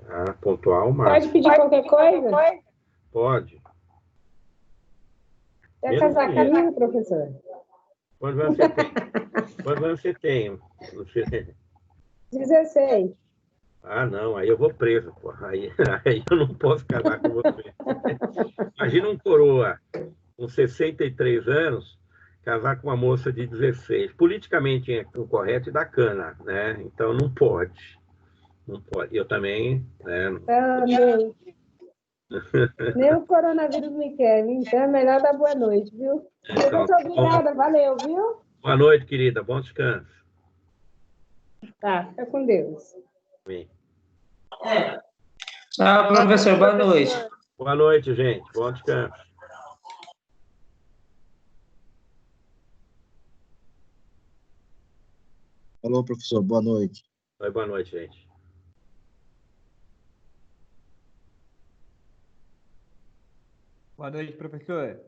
S1: Tá? Pontuar o máximo.
S2: Pode pedir qualquer coisa?
S1: Pode.
S2: Quer casar comigo, professor?
S1: Quantos anos você tem? Quantos anos você tem? Você...
S2: 16.
S1: Ah, não, aí eu vou preso, pô. Aí eu não posso casar com você. Imagina um coroa com 63 anos casar com uma moça de 16. Politicamente é incorreto e dá cana, né? Então não pode. Não pode. Eu também, né?
S2: Ah, meu. Nem o coronavírus me quer, então é melhor dar boa noite, viu?
S1: Então,
S2: Muito obrigada, valeu, viu?
S1: boa noite, querida. Bom descanso.
S2: Tá, fica com Deus.
S1: Amém.
S3: Tchau, professor. Boa noite.
S1: Boa noite, gente. Bom descanso.
S4: Alô, professor, boa noite.
S1: Oi, boa noite, gente.
S5: Boa noite, professor.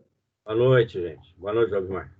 S1: Boa noite, gente. Boa noite, Jogmar.